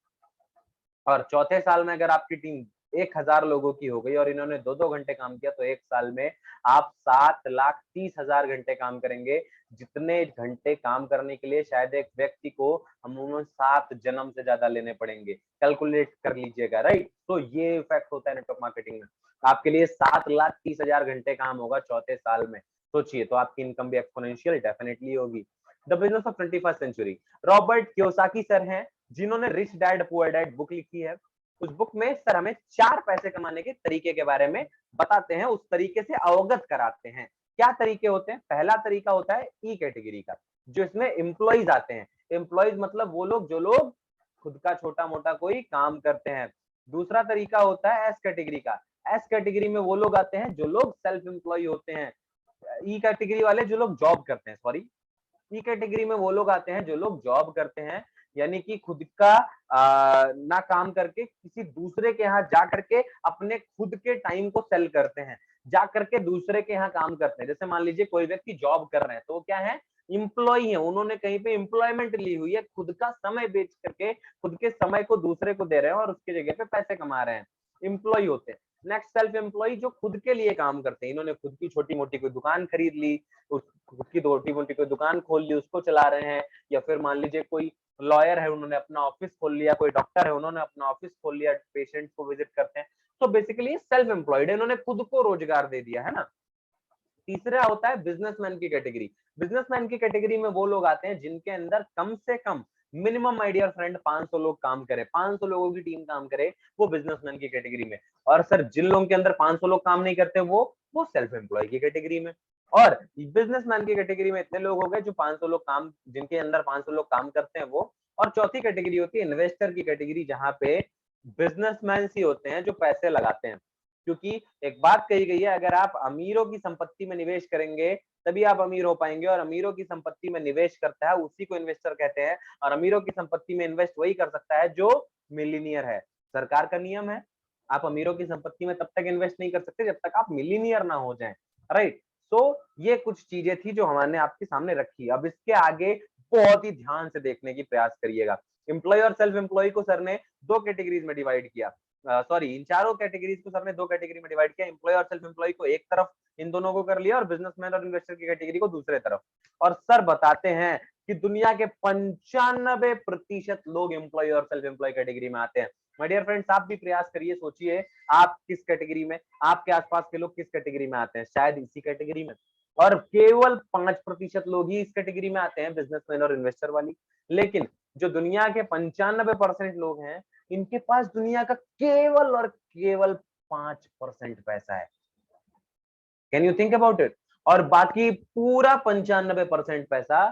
और चौथे साल में अगर आपकी टीम 1,000 लोगों की हो गई और इन्होंने 2-2 घंटे काम किया, तो एक साल में आप 7,30,000 घंटे काम करेंगे, जितने घंटे काम करने के लिए शायद एक व्यक्ति को अमूमन 7 जन्म से ज्यादा लेने पड़ेंगे। कैलकुलेट कर लीजिएगा, राइट। तो ये इफेक्ट होता है नेटवर्क मार्केटिंग में। आपके लिए 7,30,000 घंटे काम होगा चौथे साल में। सोचिए, तो आपकी इनकम भी एक्सपोनेंशियल डेफिनेटली होगी। The business of 21st century, Robert Kiyosaki sir हैं, जिन्होंने rich dad poor dad book लिखी है। उस बुक में सर हमें 4 पैसे कमाने के तरीके के बारे में बताते हैं, उस तरीके से अवगत कराते हैं। क्या तरीके होते हैं? पहला तरीका होता है ई कैटेगरी का, जो इसमें एम्प्लॉइज आते हैं। एम्प्लॉइज मतलब वो लोग जो लोग खुद का छोटा मोटा कोई काम करते हैं। दूसरा तरीका होता है एस कैटेगरी का। एस कैटेगरी में वो लोग आते हैं जो लोग सेल्फ एम्प्लॉय होते हैं। ई कैटेगरी वाले जो लोग जॉब करते हैं, सॉरी, ई कैटेगरी में वो लोग आते हैं जो लोग जॉब करते हैं, यानी कि खुद का ना काम करके किसी दूसरे के यहाँ जा करके अपने खुद के टाइम को सेल करते हैं, जा करके दूसरे के यहाँ काम करते हैं। जैसे मान लीजिए कोई व्यक्ति जॉब कर रहे हैं, तो वो क्या है? इम्प्लॉय है, उन्होंने कहीं पे एम्प्लॉयमेंट ली हुई है, खुद का समय बेच करके खुद के समय को दूसरे को दे रहे हैं और उसकी जगह पे पैसे कमा रहे हैं, इम्प्लॉय होते हैं। नेक्स्ट सेल्फ एम्प्लॉय, जो खुद के लिए काम करते हैं, इन्होंने खुद की छोटी मोटी कोई दुकान खरीद ली, खुद की छोटी मोटी कोई दुकान खोल ली, उसको चला रहे हैं। या फिर मान लीजिए कोई लॉयर है, उन्होंने अपना ऑफिस खोल लिया, कोई डॉक्टर है, उन्होंने अपना ऑफिस खोल लिया, पेशेंट को विजिट करते हैं। तो बेसिकली सेल्फ एम्प्लॉयड है, इन्होंने खुद को रोजगार दे दिया, है ना। तीसरा होता है बिजनेसमैन की कैटेगरी। बिजनेसमैन की कैटेगरी में वो लोग आते हैं जिनके अंदर कम से कम मिनिमम, माय डियर फ्रेंड, 500 लोग काम करे, 500 लोगों की टीम काम करे, वो बिजनेसमैन की कैटेगरी में। और सर, जिन लोगों के अंदर 500 लोग काम नहीं करते, वो सेल्फ एम्प्लॉय की कैटेगरी में। और बिजनेसमैन की कैटेगरी में इतने लोग हो गए जो 500 लोग काम, जिनके अंदर 500 लोग काम करते हैं वो। और चौथी कैटेगरी होती है इन्वेस्टर की कैटेगरी, जहां पे बिजनेसमैन ही होते हैं जो पैसे लगाते हैं। क्योंकि एक बात कही गई है, अगर आप अमीरों की संपत्ति में निवेश करेंगे तभी आप अमीर हो पाएंगे, और अमीरों की संपत्ति में निवेश करता है उसी को इन्वेस्टर कहते हैं। और अमीरों की संपत्ति में इन्वेस्ट वही कर सकता है जो मिलीनियर है। सरकार का नियम है, आप अमीरों की संपत्ति में तब तक इन्वेस्ट नहीं कर सकते जब तक आप मिलीनियर ना हो जाएं, राइट। तो ये कुछ चीजें थी जो हमने आपके सामने रखी। अब इसके आगे बहुत ही ध्यान से देखने की प्रयास करिएगा। एम्प्लॉय और सेल्फ एम्प्लॉय को सर ने दो कैटेगरीज में डिवाइड किया, सॉरी, इन चारों कैटेगरीज को सर ने दो कैटेगरी में डिवाइड किया। एम्प्लॉय और सेल्फ एम्प्लॉय को एक तरफ, इन दोनों को कर लिया, और बिजनेसमैन और इन्वेस्टर की कैटेगरी को दूसरे तरफ। और सर बताते हैं कि दुनिया के 95% लोग एम्प्लॉय और सेल्फ एम्प्लॉय कैटेगरी में आते हैं। माय डियर फ्रेंड्स, आप भी प्रयास करिए, सोचिए आप किस कैटेगरी में, आपके आसपास के लोग किस कैटेगरी में आते हैं, शायद इसी कैटेगरी में। और केवल 5% लोग ही इस कैटेगरी में आते हैं, बिजनेसमैन और इन्वेस्टर वाली। लेकिन जो दुनिया के 95% लोग हैं, इनके पास दुनिया का केवल और केवल 5% पैसा है। Can you think about it? और बाकी पूरा 95% पैसा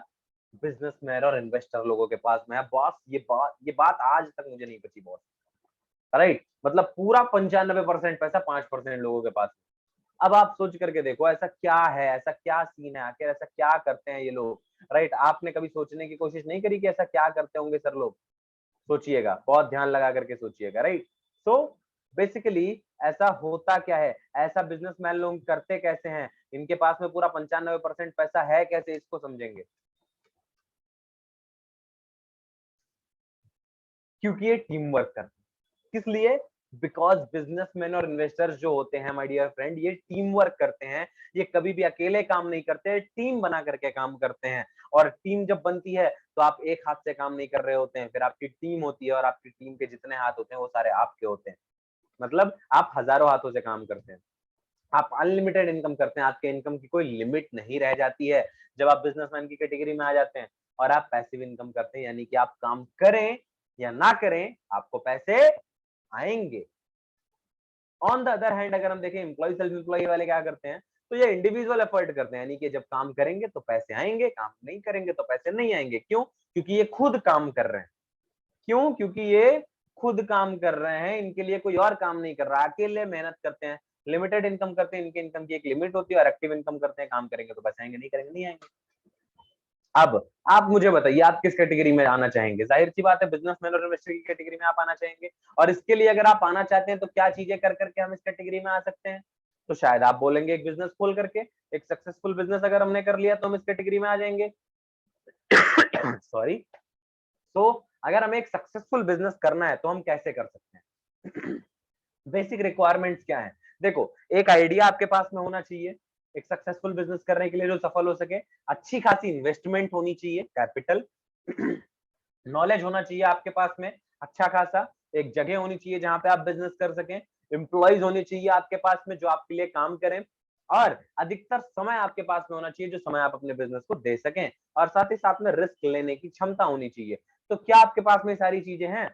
बिजनेसमैन और इन्वेस्टर लोगों के पास में है। बॉस, ये बात आज तक मुझे नहीं पची बॉस, राइट। मतलब पूरा 95% पैसा 5% लोगों के पास। अब आप सोच करके देखो, ऐसा क्या है, ऐसा क्या सीन है, आखिर ऐसा क्या करते हैं ये लोग, राइट। आपने कभी सोचने की कोशिश नहीं करी कि ऐसा क्या करते होंगे सर लोग? सोचिएगा, बहुत ध्यान लगा करके सोचिएगा, राइट। सो बेसिकली ऐसा होता क्या है, ऐसा बिजनेसमैन लोग करते कैसे हैं, इनके पास में पूरा 95% पैसा है कैसे, इसको समझेंगे। क्योंकि ये टीम वर्क करते हैं। किस लिए? बिकॉज बिजनेसमैन और इन्वेस्टर्स जो होते हैं, माय डियर फ्रेंड, ये टीम वर्क करते हैं। ये कभी भी अकेले काम नहीं करते, टीम बना करके काम करते हैं। और टीम जब बनती है तो आप एक हाथ से काम नहीं कर रहे होते हैं, फिर आपकी टीम होती है और आपकी टीम के जितने हाथ होते हैं वो सारे आपके होते हैं। मतलब आप हजारों हाथों से काम करते हैं, आप अनलिमिटेड इनकम करते हैं, आपके इनकम की कोई लिमिट नहीं रह जाती है जब आप बिजनेसमैन की कैटेगरी में आ जाते हैं। और आप पैसिव इनकम करते हैं, यानी कि आप काम करें या ना करें, आपको पैसे आएंगे। ऑन द अदर हैंड अगर हम देखें एम्प्लॉय सेल्फ एम्प्लॉय वाले क्या करते हैं, तो ये इंडिविजुअल एफर्ट करते हैं, यानी कि जब काम करेंगे तो पैसे आएंगे, काम नहीं करेंगे तो पैसे नहीं आएंगे। क्यों? क्योंकि ये खुद काम कर रहे हैं। क्यों? क्योंकि ये खुद काम कर रहे हैं, इनके लिए कोई और काम नहीं कर रहा, अकेले मेहनत करते हैं, लिमिटेड इनकम करते हैं, इनके इनकम की एक लिमिट होती है, और एक्टिव इनकम करते हैं, काम करेंगे तो पैसे आएंगे, नहीं करेंगे नहीं आएंगे। अब आप मुझे बताइए आप किस कैटेगरी में आना चाहेंगे? जाहिर सी बात है बिजनेसमैन और इन्वेस्टर की कैटेगरी में आप आना चाहेंगे। और इसके लिए अगर आप आना चाहते हैं तो क्या चीजें कर करके हम इस कैटेगरी में आ सकते हैं? तो शायद आप बोलेंगे एक बिजनेस खोल करके, एक सक्सेसफुल बिजनेस अगर हमने कर लिया तो हम इस कैटेगरी में आ जाएंगे। सॉरी। तो अगर हमें एक सक्सेसफुल बिजनेस करना है तो हम कैसे कर सकते हैं? बेसिक रिक्वायरमेंट्स क्या है? देखो, एक आइडिया आपके पास में होना चाहिए एक सक्सेसफुल बिजनेस करने के लिए जो सफल हो सके, अच्छी खासी इन्वेस्टमेंट होनी चाहिए, कैपिटल, नॉलेज होना चाहिए आपके पास में अच्छा खासा, एक जगह होनी चाहिए जहां पे आप बिजनेस कर सकें, एम्प्लॉइज होने चाहिए आपके पास में जो आपके लिए काम करें, और अधिकतर समय आपके पास में होना चाहिए जो समय आप अपने बिजनेस को दे सकें, और साथ ही साथ में रिस्क लेने की क्षमता होनी चाहिए। तो क्या आपके पास में सारी चीजें हैं?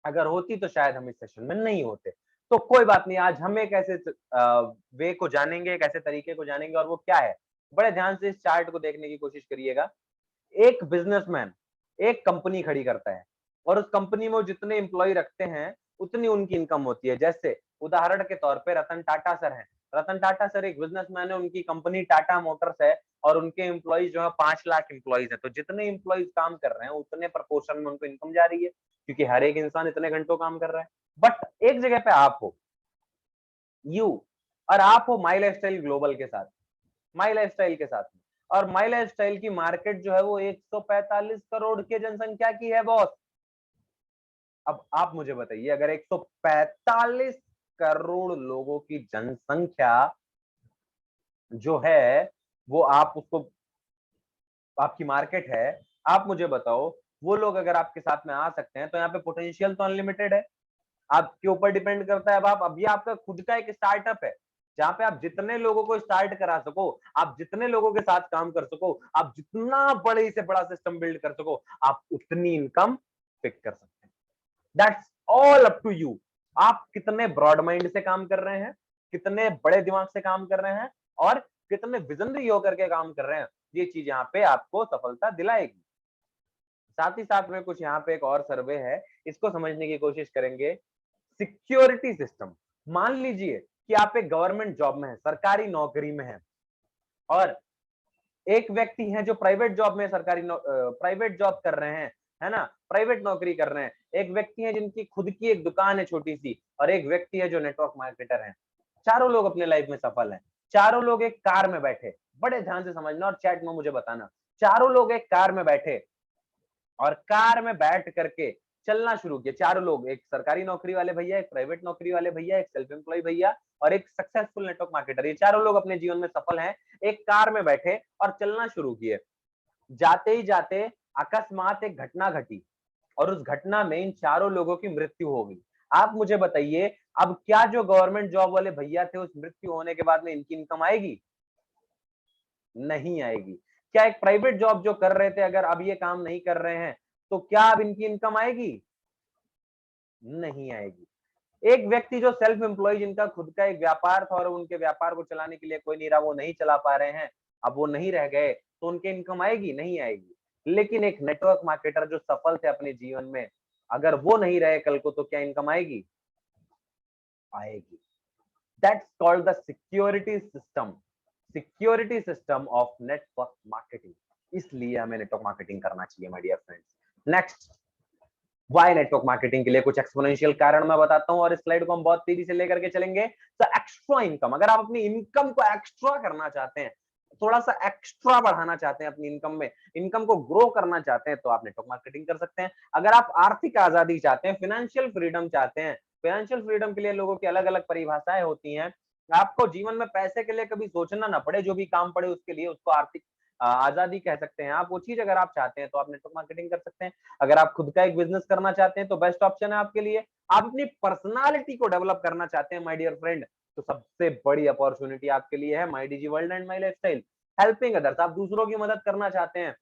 अगर होती तो शायद हम इस सेशन में नहीं होते। तो कोई बात नहीं, आज हम एक ऐसे वे को जानेंगे, एक ऐसे तरीके को जानेंगे, और वो क्या है? बड़े ध्यान से इस चार्ट को देखने की कोशिश करिएगा। एक बिजनेसमैन एक कंपनी खड़ी करता है, और उस कंपनी में वो जितने एम्प्लॉय रखते हैं उतनी उनकी इनकम होती है। जैसे उदाहरण के तौर पे रतन टाटा सर हैं। रतन टाटा सर एक बिजनेसमैन है, उनकी कंपनी टाटा मोटर्स है, और उनके एम्प्लॉइज जो है 5 लाख एम्प्लॉइज है। तो जितने एम्प्लॉइज काम कर रहे हैं उतने प्रपोर्शन में उनको इनकम जा रही है, क्योंकि हर एक इंसान इतने घंटों काम कर रहा है। बट एक जगह पे आप हो, यू, और आप हो माई लाइफस्टाइल ग्लोबल के साथ, माई लाइफस्टाइल के साथ में, और माई लाइफस्टाइल की मार्केट जो है वो 145 करोड़ की जनसंख्या की है बॉस। अब आप मुझे बताइए, अगर 145 करोड़ लोगों की जनसंख्या जो है वो आप उसको आपकी मार्केट है, आप मुझे बताओ वो लोग अगर आपके साथ में आ सकते हैं तो यहाँ पे पोटेंशियल तो अनलिमिटेड है। आपके ऊपर डिपेंड करता है। अब आप अभी आपका खुद का एक स्टार्टअप है जहां पे आप जितने लोगों को स्टार्ट करा सको, आप जितने लोगों के साथ काम कर सको, आप जितना बड़े से बड़ा सिस्टम बिल्ड कर सको, आप उतनी इनकम पिक कर सकते हैं। That's all up to you. आप कितने ब्रॉड माइंड से काम कर रहे हैं, कितने बड़े दिमाग से काम कर रहे हैं, और कितने विजनरी होकर के काम कर रहे हैं, ये चीज यहाँ पे आपको सफलता दिलाएगी। साथ ही साथ में कुछ यहाँ पे एक और सर्वे है, इसको समझने की कोशिश करेंगे। सिक्योरिटी सिस्टम, मान लीजिए कि आप एक गवर्नमेंट जॉब में है, सरकारी नौकरी में है, और एक व्यक्ति है जो प्राइवेट जॉब में प्राइवेट जॉब कर रहे हैं, है ना, प्राइवेट नौकरी कर रहे हैं। एक व्यक्ति है जिनकी खुद की एक दुकान है छोटी सी, और एक व्यक्ति है जो नेटवर्क मार्केटर है। चारों लोग अपने लाइफ में सफल हैं। चारों लोग एक कार में बैठे, बड़े ध्यान से समझना और चैट में मुझे बताना। चारों लोग एक कार में बैठे, और कार में बैठ करके चलना शुरू किया। चारों लोग, एक सरकारी नौकरी वाले भैया, एक प्राइवेट नौकरी वाले भैया, एक सेल्फ एम्प्लॉय भैया, और एक सक्सेसफुल नेटवर्क मार्केटर, ये चारों लोग अपने जीवन में सफल हैं। एक कार में बैठे और चलना शुरू किए। जाते ही जाते अकस्मात एक घटना घटी, और उस घटना में इन चारों लोगों की मृत्यु हो गई। आप मुझे बताइए, अब क्या जो गवर्नमेंट जॉब वाले भैया थे उस मृत्यु होने के बाद में इनकी इनकम आएगी? नहीं आएगी। क्या एक प्राइवेट जॉब जो कर रहे थे अगर अब ये काम नहीं कर रहे हैं तो क्या अब इनकी इनकम आएगी? नहीं आएगी। एक व्यक्ति जो सेल्फ एम्प्लॉय, जिनका खुद का एक व्यापार था और उनके व्यापार को चलाने के लिए कोई नहीं रहा, वो नहीं चला पा रहे हैं, अब वो नहीं रह गए, तो उनकी इनकम आएगी? नहीं आएगी। लेकिन एक नेटवर्क मार्केटर जो सफल थे अपने जीवन में, अगर वो नहीं रहे कल को तो क्या इनकम आएगी? आएगी। That's called the security system, security system of network marketing. इसलिए हमें नेटवर्क मार्केटिंग करना चाहिए my dear friends. Next, why network marketing के लिए कुछ एक्सपोनेंशियल कारण मैं बताता हूं, और इस स्लाइड को हम बहुत तेजी से लेकर के चलेंगे। तो एक्स्ट्रा इनकम, अगर आप अपनी इनकम को एक्स्ट्रा करना चाहते हैं, थोड़ा सा एक्स्ट्रा बढ़ाना चाहते हैं अपनी इनकम में, इनकम को ग्रो करना चाहते हैं, तो आप नेटवर्क मार्केटिंग कर सकते हैं। अगर आप आर्थिक आजादी चाहते हैं, फाइनेंशियल फ्रीडम चाहते हैं, फाइनेंशियल फ्रीडम के लिए लोगों की अलग अलग परिभाषाएं होती हैं। आपको जीवन में पैसे के लिए कभी सोचना ना पड़े, जो भी काम पड़े उसके लिए, उसको आर्थिक आजादी कह सकते हैं आप। वो चीज अगर आप चाहते हैं तो आप नेटवर्क मार्केटिंग कर सकते हैं। अगर आप खुद का एक बिजनेस करना चाहते हैं तो बेस्ट ऑप्शन है आपके लिए। आप अपनी पर्सनालिटी को डेवलप करना चाहते हैं माय डियर फ्रेंड, तो सबसे बड़ी अपॉर्चुनिटी आपके लिए है my DG world and my lifestyle. Helping others, आप दूसरों की मदद करना चाहते हैं,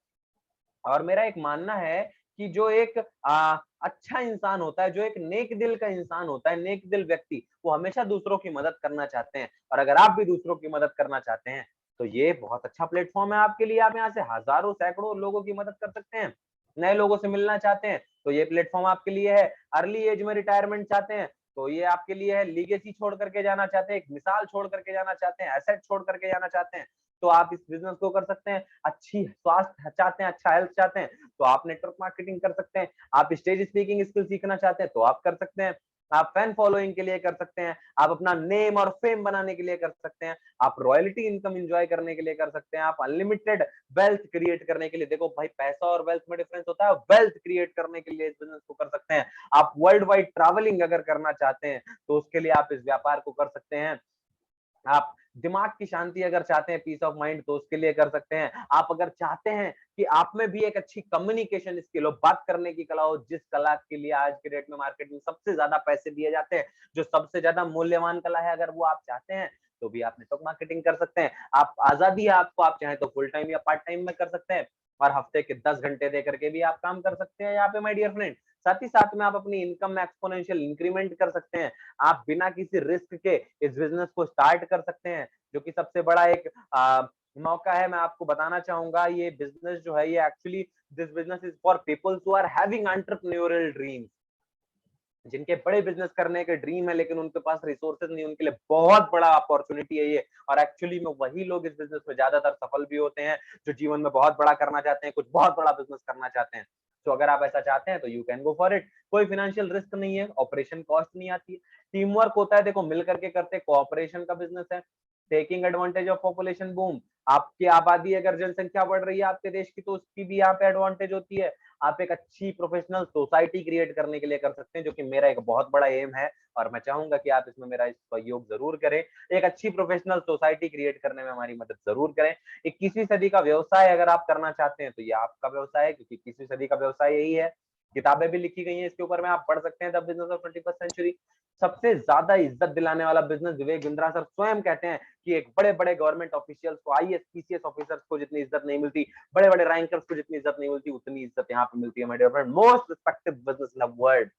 और मेरा एक मानना है कि जो एक अच्छा इंसान होता है, जो एक नेक दिल का इंसान होता है, नेक दिल व्यक्ति, वो हमेशा दूसरों की मदद करना चाहते हैं। और अगर आप भी दूसरों की मदद करना चाहते हैं तो ये बहुत अच्छा प्लेटफॉर्म है आपके लिए। आप यहाँ से हजारों सैकड़ों लोगों की मदद कर सकते हैं। नए लोगों से मिलना चाहते हैं तो ये प्लेटफॉर्म आपके लिए है। अर्ली एज में रिटायरमेंट चाहते हैं तो ये आपके लिए है। लीगेसी छोड़ करके जाना चाहते हैं, एक मिसाल छोड़ करके जाना चाहते हैं, एसेट छोड़ करके जाना चाहते हैं, तो आप इस बिजनेस को कर सकते हैं। अच्छी स्वास्थ्य चाहते हैं, अच्छा हेल्थ चाहते हैं तो आप नेटवर्क मार्केटिंग कर सकते हैं। आप स्टेज स्पीकिंग स्किल सीखना चाहते हैं तो आप कर सकते हैं। आप फैन फॉलोइंग के लिए कर सकते हैं। आप अपना नेम और फेम बनाने के लिए कर सकते हैं। आप रॉयल्टी इनकम एंजॉय करने के लिए कर सकते हैं। आप अनलिमिटेड वेल्थ क्रिएट करने के लिए, देखो भाई पैसा और वेल्थ में डिफरेंस होता है, वेल्थ क्रिएट करने के लिए इस बिजनेस को कर सकते हैं। आप वर्ल्ड वाइड ट्रैवलिंग अगर करना चाहते हैं तो उसके लिए आप इस व्यापार को कर सकते हैं। आप दिमाग की शांति अगर चाहते हैं, पीस ऑफ माइंड, तो उसके लिए कर सकते हैं। आप अगर चाहते हैं कि आप में भी एक अच्छी कम्युनिकेशन स्किल हो, बात करने की कला हो, जिस कला के लिए आज के डेट में मार्केट में सबसे ज्यादा पैसे दिए जाते हैं, जो सबसे ज्यादा मूल्यवान कला है, अगर वो आप चाहते हैं तो भी आप नेटवर्क मार्केटिंग कर सकते हैं। आप आजादी है आपको, आप चाहें तो फुल टाइम या पार्ट टाइम में कर सकते हैं और हफ्ते के 10 घंटे दे करके भी आप काम कर सकते हैं यहाँ पे माय डियर फ्रेंड। साथ ही साथ में आप अपनी इनकम में एक्सपोनेंशियल इंक्रीमेंट कर सकते हैं। आप बिना किसी रिस्क के इस बिजनेस को स्टार्ट कर सकते हैं, जो कि सबसे बड़ा एक मौका है। मैं आपको बताना चाहूंगा ये बिजनेस जो है, ये actually this business is for people who are having entrepreneurial dreams, जिनके बड़े बिजनेस करने के ड्रीम है लेकिन उनके पास रिसोर्सेज नहीं, उनके लिए बहुत बड़ा अपॉर्चुनिटी है ये। और एक्चुअली में वही लोग इस बिजनेस में ज्यादातर सफल भी होते हैं, जो जीवन में बहुत बड़ा करना चाहते हैं, कुछ बहुत बड़ा बिजनेस करना चाहते हैं। तो अगर आप ऐसा चाहते हैं तो you can go for it. कोई फाइनेंशियल रिस्क नहीं है, ऑपरेशन कॉस्ट नहीं आती है, टीम वर्क होता है, देखो मिल करके करते, कोऑपरेशन का बिजनेस है। Taking advantage of population boom, आपकी आबादी अगर जनसंख्या बढ़ रही है आपके देश की तो उसकी भी यहाँ पे एडवांटेज होती है। आप एक अच्छी प्रोफेशनल सोसाइटी क्रिएट करने के लिए कर सकते हैं, जो कि मेरा एक बहुत बड़ा एम है और मैं चाहूंगा कि आप इसमें मेरा सहयोग जरूर करें। एक अच्छी प्रोफेशनल सोसाइटी क्रिएट करने में हमारी मदद जरूर करें। 21वीं सदी का व्यवसाय अगर आप करना चाहते हैं तो ये आपका व्यवसाय है, क्योंकि 21वीं सदी का व्यवसाय यही है। किताबें भी लिखी गई हैं इसके ऊपर में, आप पढ़ सकते हैं the business of 21st century. सबसे ज्यादा इज्जत दिलाने वाला बिजनेस, विवेक बिंद्रा सर स्वयं कहते हैं कि एक बड़े बड़े गवर्नमेंट ऑफिशियल्स को, आईएएस पीसीएस ऑफिसर्स को जितनी इज्जत नहीं मिलती, बड़े बड़े रैंकर्स को जितनी इज्जत नहीं मिलती, उतनी इज्जत यहाँ पे मिलती है my dear friend. Most respected business in the world.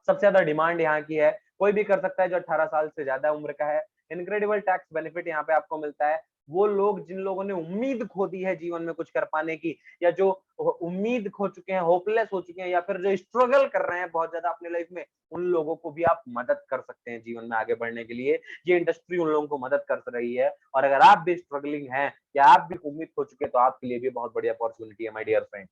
सबसे ज्यादा डिमांड यहाँ की है, कोई भी कर सकता है जो 18 साल से ज्यादा उम्र का है। इनक्रेडिबल टैक्स बेनिफिट यहाँ पे आपको मिलता है। वो लोग जिन लोगों ने उम्मीद खो दी है जीवन में कुछ कर पाने की, या जो उम्मीद खो चुके हैं, होपलेस हो चुके हैं, या फिर जो स्ट्रगल कर रहे हैं बहुत ज्यादा अपनी लाइफ में, उन लोगों को भी आप मदद कर सकते हैं जीवन में आगे बढ़ने के लिए। ये इंडस्ट्री उन लोगों को मदद कर रही है। और अगर आप भी स्ट्रगलिंग हैं या आप भी उम्मीद खो चुके हैं तो आपके लिए भी बहुत बड़ी अपॉर्चुनिटी है माय डियर फ्रेंड।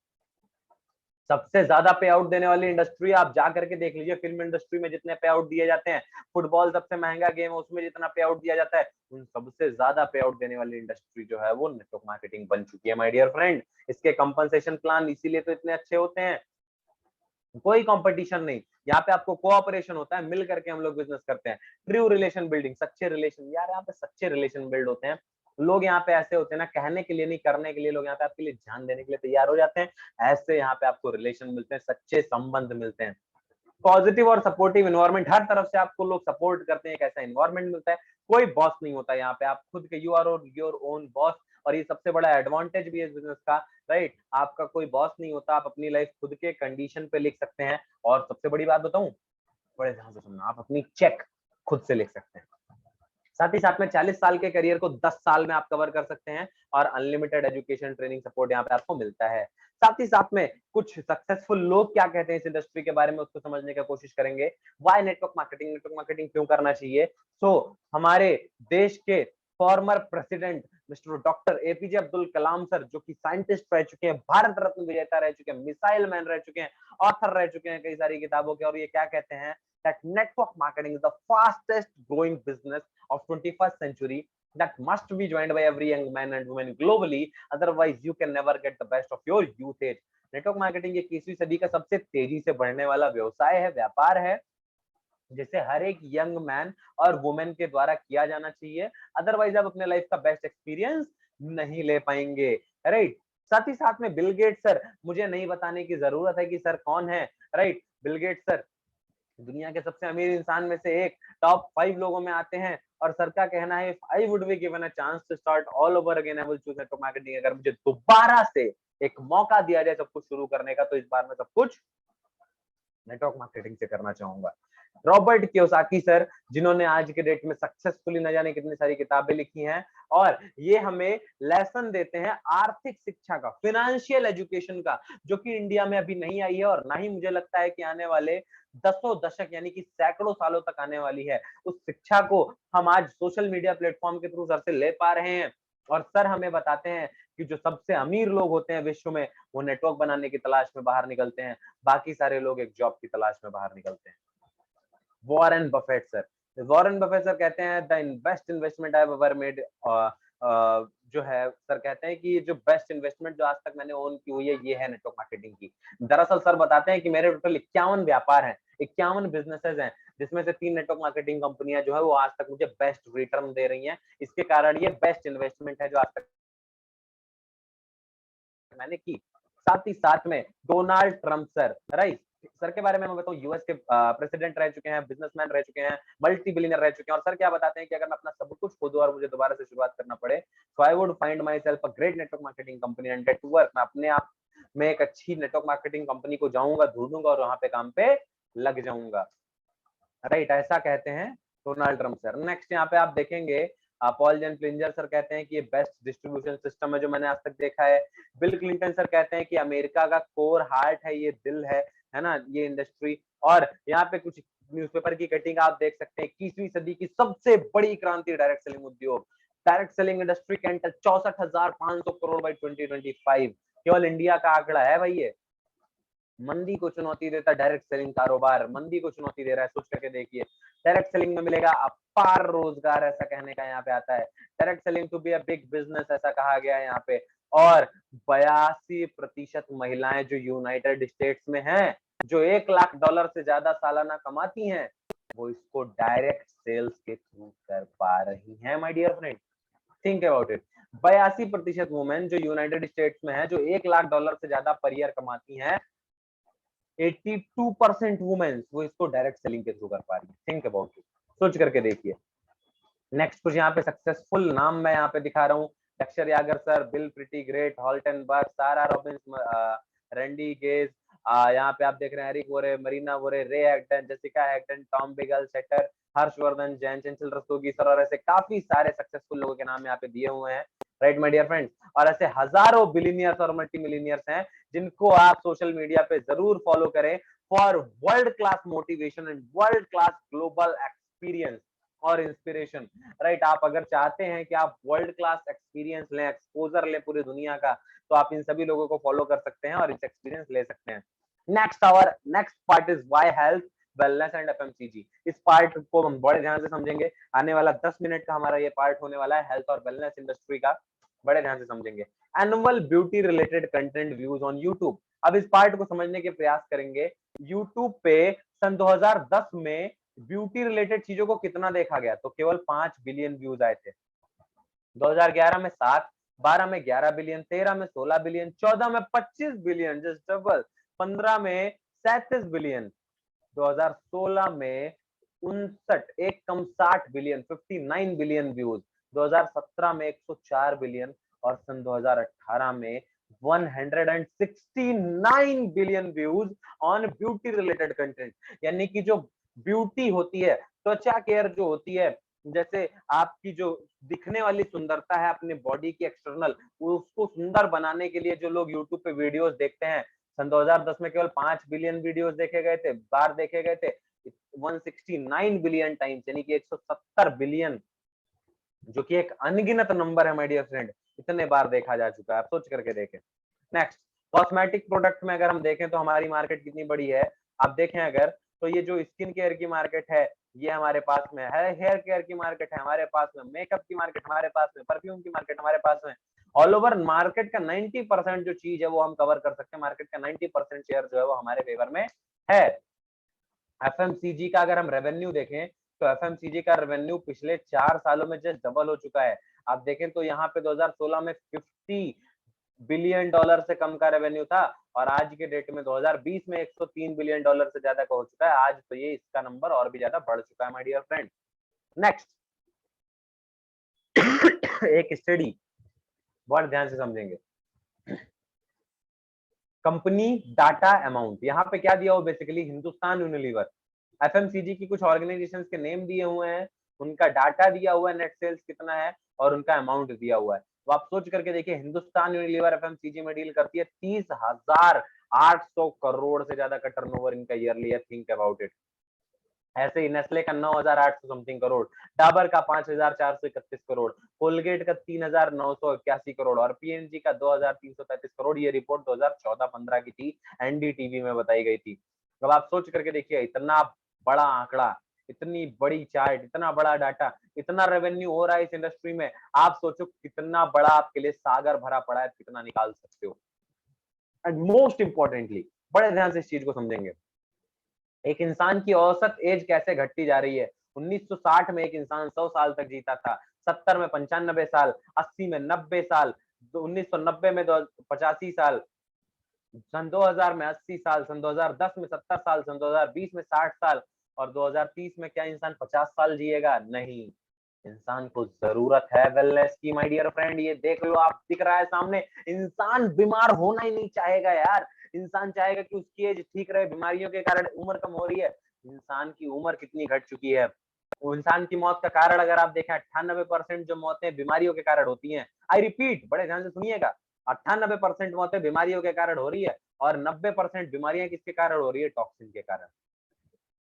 सबसे ज्यादा पे आउट देने वाली इंडस्ट्री आप जा करके देख लीजिए, फिल्म इंडस्ट्री में जितने पे आउट दिए जाते हैं, फुटबॉल सबसे महंगा गेम है उसमें जितना पे आउट दिया जाता है, उन सबसे ज्यादा पे आउट देने वाली इंडस्ट्री जो है वो नेटवर्क मार्केटिंग बन चुकी है माय डियर फ्रेंड। इसके कंपनसेशन प्लान इसीलिए तो इतने अच्छे होते हैं। कोई कंपटीशन नहीं, यहाँ पे आपको कोऑपरेशन होता है, मिल करके हम लोग बिजनेस करते हैं। ट्रू रिलेशन बिल्डिंग, सच्चे रिलेशन, यार यहाँ पे सच्चे रिलेशन बिल्ड होते हैं। लोग यहाँ पे ऐसे होते हैं ना, कहने के लिए नहीं, करने के लिए, लोग यहाँ पे आपके लिए जान देने के लिए तैयार हो जाते हैं। ऐसे यहाँ पे आपको रिलेशन मिलते हैं, सच्चे संबंध मिलते हैं। पॉजिटिव और सपोर्टिव इन्वायरमेंट, हर तरफ से आपको लोग सपोर्ट करते हैं, एक ऐसा इन्वायरमेंट मिलता है। कोई बॉस नहीं होता यहाँ पे, आप खुद के, you are your own boss. और ये सबसे बड़ा एडवांटेज भी है इस बिजनेस का, राइट। आपका कोई बॉस नहीं होता, आप अपनी लाइफ खुद के कंडीशन पे लिख सकते हैं। और सबसे बड़ी बात बताऊं, बड़े ध्यान से सुनना, आप अपनी चेक खुद से लिख सकते हैं। साथ ही साथ में 40 साल के करियर को 10 साल में आप कवर कर सकते हैं और अनलिमिटेड एजुकेशन ट्रेनिंग सपोर्ट यहाँ पे आपको मिलता है। साथ ही साथ में कुछ सक्सेसफुल लोग क्या कहते हैं इस इंडस्ट्री के बारे में, उसको समझने की कोशिश करेंगे। Why network marketing, network marketing क्यों करना चाहिए। हमारे देश के former president mister doctor APJ Abdul Kalam sir, जो कि साइंटिस्ट रह चुके हैं, भारत रत्न विजेता रह चुके हैं, मिसाइल मैन रह चुके हैं, ऑथर रह चुके हैं कई सारी किताबों के, और ये क्या कहते हैं, that network marketing is the fastest growing business of 21st century that must be joined by every young man and woman globally, otherwise you can never get the best of your youth age। Network marketing ये 21वीं सदी का सबसे तेजी से बढ़ने वाला व्यवसाय है, व्यापार है, जिसे हर एक यंग मैन और वुमेन के द्वारा किया जाना चाहिए। अदरवाइज आप अपने लाइफ का बेस्ट एक्सपीरियंस नहीं ले पाएंगे, राइट। साथ ही साथ में बिल गेट्स सर, मुझे नहीं बताने की जरूरत है कि सर कौन है, राइट। बिल गेट्स सर दुनिया के सबसे अमीर इंसान में से एक, टॉप 5 लोगों में आते हैं। और सर का कहना है, if I would be given a chance to start all over again, I will choose network marketing. अगर मुझे दोबारा से एक मौका दिया जाए सब कुछ शुरू करने का, तो इस बार मैं सब कुछ नेटवर्क मार्केटिंग से करना चाहूंगा। रॉबर्ट कियोसाकी सर, जिन्होंने आज के डेट में सक्सेसफुली न जाने कितनी सारी किताबें लिखी हैं, और ये हमें लेसन देते हैं आर्थिक शिक्षा का, फाइनेंशियल एजुकेशन का, जो कि इंडिया में अभी नहीं आई है, और ना ही मुझे लगता है कि आने वाले दसों दशक यानी कि सैकड़ों सालों तक आने वाली है। उस शिक्षा को हम आज सोशल मीडिया प्लेटफॉर्म के थ्रू सर से ले पा रहे हैं। और सर हमें बताते हैं कि जो सबसे अमीर लोग होते हैं विश्व में, वो नेटवर्क बनाने की तलाश में बाहर निकलते हैं, बाकी सारे लोग एक जॉब की तलाश में बाहर निकलते हैं। Warren Buffett sir, Warren Buffett sir कहते हैं, the best investment I have ever made, जो है सर कहते हैं कि ये जो बेस्ट इन्वेस्टमेंट जो आज तक मैंने ओन की हुई है, ये है नेटवर्क मार्केटिंग की। दरअसल सर बताते हैं कि मेरे टोटल 51 व्यापार हैं, 51 बिजनेसेस हैं, जिसमें से 3 नेटवर्क मार्केटिंग कंपनियां जो है वो आज तक मुझे बेस्ट रिटर्न दे रही हैं। इसके कारण ये बेस्ट इन्वेस्टमेंट है जो आज तक मैंने की। साथ ही साथ में Donald Trump sir, right, sir के बारे में मैं बताऊं, यूएस के प्रेसिडेंट रह चुके हैं, बिजनेसमैन रह चुके हैं, मल्टी बिलियनर रह चुके हैं। और सर क्या बताते हैं कि अगर मैं अपना सब कुछ खो दूं और मुझे दोबारा से शुरुआत करना पड़े, तो I would find myself a great network marketing company and get to work. मैं अपने आप में एक अच्छी नेटवर्क मार्केटिंग कंपनी को जाऊंगा, ढूंढूंगा और वहां पे काम पे लग जाऊंगा। राइट, ऐसा कहते हैं डोनाल्ड ट्रंप सर। नेक्स्ट यहाँ पे आप देखेंगे, पॉल जेन प्लिंजर सर कहते हैं कि ये बेस्ट डिस्ट्रीब्यूशन सिस्टम है जो मैंने आज तक देखा है। बिल क्लिंटन सर कहते हैं कि अमेरिका का कोर हार्ट है, ये दिल है ना, ये इंडस्ट्री। और यहाँ पे कुछ न्यूज़पेपर की कटिंग आप देख सकते हैं, 21वीं सदी की सबसे बड़ी क्रांति डायरेक्ट सेलिंग उद्योग, direct selling industry can touch 64,500 crore by 2025। केवल इंडिया का आंकड़ा है भाई ये। मंदी को चुनौती देता डायरेक्ट सेलिंग कारोबार, मंदी को चुनौती दे रहा है, सोच करके देखिए। डायरेक्ट सेलिंग में मिलेगा अपार रोजगार, ऐसा कहने का यहाँ पे आता है। Direct selling to be a big business, ऐसा कहा गया है यहाँ पे। और 82% महिलाएं जो यूनाइटेड स्टेट्स में हैं, जो $1 लाख से ज्यादा सालाना कमाती हैं, वो इसको डायरेक्ट सेल्स के थ्रू कर पा रही हैं। My dear friend, think about it. 82% women जो यूनाइटेड स्टेट्स में है, जो $1 लाख से ज्यादा पर ईयर कमाती हैं, 82% वुमेन्स वो इसको डायरेक्ट सेलिंग के थ्रू कर पा रही है। थिंक अबाउट इट, सोच करके देखिए। नेक्स्ट कुछ यहाँ पे सक्सेसफुल नाम मैं यहाँ पे दिखा रहा हूँ, दक्षर यागर सर, बिल प्रिटी ग्रेट, हॉल्टनबर्ग, सारा रॉबिन्स, रैंडी गेज, यहाँ पे आप देख रहे हैं Eric वोरे, Marina Vore, Ray Acton, Jessica Acton, Tom Biggle, Setter, Harshvardhan, Jain, Chanchal Rastogi sir, और ऐसे काफी सारे सक्सेसफुल लोगों के नाम यहाँ पे दिए हुए हैं। राइट माय डियर फ्रेंड्स, और ऐसे हजारों बिलियनियर्स और मल्टी मिलियनियर्स हैं जिनको आप सोशल मीडिया पे जरूर फॉलो करें for world class motivation and world class global experience और इंस्पिरेशन। राइट, आप अगर चाहते हैं कि आप वर्ल्ड क्लास एक्सपीरियंस लें, एक्सपोजर लें पूरी दुनिया का, तो आप इन सभी लोगों को फॉलो कर सकते हैं और इस एक्सपीरियंस ले सकते हैं। Next part is why health, wellness and FMCG. इस पार्ट को हम बड़े ध्यान से समझेंगे। आने वाला 10 मिनट का हमारा ये पार्ट होने वाला है हेल्थ और वेलनेस इंडस्ट्री का, बड़े ध्यान से समझेंगे। Annual beauty related content views on YouTube. अब इस पार्ट को समझने के प्रयास करेंगे। यूट्यूब पे सन 2010 में ब्यूटी रिलेटेड चीजों को कितना देखा गया, तो केवल 5 बिलियन व्यूज आए थे। 2011 में 7, 12 में 11 बिलियन, 13 में 16 बिलियन, 14 में 25 बिलियन, जस्ट डबल, 15 में 37 बिलियन, 2016 में 59, एक कम 60 बिलियन, 59 बिलियन व्यूज, 2017 में 104 बिलियन, और सन 2018 में 169 billion views on beauty related content. यानी कि जो ब्यूटी होती है, त्वचा केयर जो होती है, जैसे आपकी जो दिखने वाली सुंदरता है अपने बॉडी की एक्सटर्नल, उसको सुंदर बनाने के लिए जो लोग यूट्यूब पे वीडियोस देखते हैं, सन 2010 में केवल 5 बिलियन वीडियोस देखे गए थे, बार देखे गए थे, 169 बिलियन टाइम्स, यानी कि 170 बिलियन, जो कि एक अनगिनत नंबर है माय डियर फ्रेंड, इतने बार देखा जा चुका है, आप सोच करके देखें। नेक्स्ट, कॉस्मेटिक प्रोडक्ट में अगर हम देखें तो हमारी मार्केट कितनी बड़ी है, आप देखें अगर, तो ये जो स्किन केयर की मार्केट है ये हमारे पास में है, हेयर केयर की मार्केट है हमारे पास में, मेकअप की मार्केट हमारे पास में, परफ्यूम की मार्केट हमारे पास में, ऑल ओवर मार्केट का 90% जो चीज है वो हम कवर कर सकते हैं। मार्केट का 90% शेयर जो है वो हमारे फेवर में है। एफएमसीजी का अगर हम रेवेन्यू देखें, तो एफएमसीजी का रेवेन्यू पिछले 4 सालों में जस्ट डबल हो चुका है। आप देखें तो यहाँ पे 2016 में बिलियन डॉलर से कम का रेवेन्यू था, और आज के डेट में 2020 में 103 बिलियन डॉलर से ज्यादा का हो चुका है। आज तो ये इसका नंबर और भी ज्यादा बढ़ चुका है माय डियर फ्रेंड। नेक्स्ट एक स्टडी, बहुत ध्यान से समझेंगे। कंपनी डाटा अमाउंट, यहाँ पे क्या दिया हुआ बेसिकली, हिंदुस्तान यूनिलीवर, एफएमसीजी की कुछ ऑर्गेनाइजेशंस के नेम दिए हुए हैं, उनका डाटा दिया हुआ है, नेट सेल्स कितना है और उनका अमाउंट दिया हुआ है। तो आप सोच करके देखिए, हिंदुस्तान यूनिलीवर एफएमसीजी में डील करती है 30,800 करोड़ से ज्यादा का टर्नओवर इनका ईयरली है। Think about it. ऐसे ही नेस्ले का 9,800 समथिंग करोड़, डाबर का 5,431 करोड़, कोलगेट का 3,981 करोड़ और पीएनजी का 2,333 करोड़। ये रिपोर्ट 2014-15 की थी, एनडीटीवी में बताई गई थी। अब आप सोच करके देखिए, इतना बड़ा आंकड़ा, इतनी बड़ी चार्ट, इतना बड़ा डाटा, इतना रेवेन्यू हो रहा है इस इंडस्ट्री में। आप सोचो कितना बड़ा आपके लिए सागर भरा पड़ा है, कितना निकाल सकते हो। एंड मोस्ट इंपॉर्टेंटली, बड़े ध्यान से इस चीज को समझेंगे, एक इंसान की औसत एज कैसे घटती जा रही है। 1960 में एक इंसान 100 साल तक जीता था, 70 में 95 साल, 80 में 90 साल, 1990 में 85 साल, सन 2000 में 80 साल, सन 2010 में 70 साल, सन 2020 में 60 साल, और 2030 में क्या इंसान 50 साल जिएगा? नहीं। इंसान को जरूरत है वेलनेस की माय डियर फ्रेंड। ये देख लो, आप दिख रहा है सामने, इंसान बीमार होना ही नहीं चाहेगा यार। इंसान चाहेगा कि उसकी एज ठीक रहे, बीमारियों के कारण उम्र कम हो रही है। इंसान की उम्र कितनी घट चुकी है। वो इंसान की मौत का कारण अगर आप देखें, 98% जो मौतें बीमारियों के कारण होती हैं, आई रिपीट, बड़े ध्यान से सुनिएगा, 98% मौतें बीमारियों के कारण हो रही है, और 90% बीमारियां किसके कारण हो रही है? टॉक्सिन के कारण।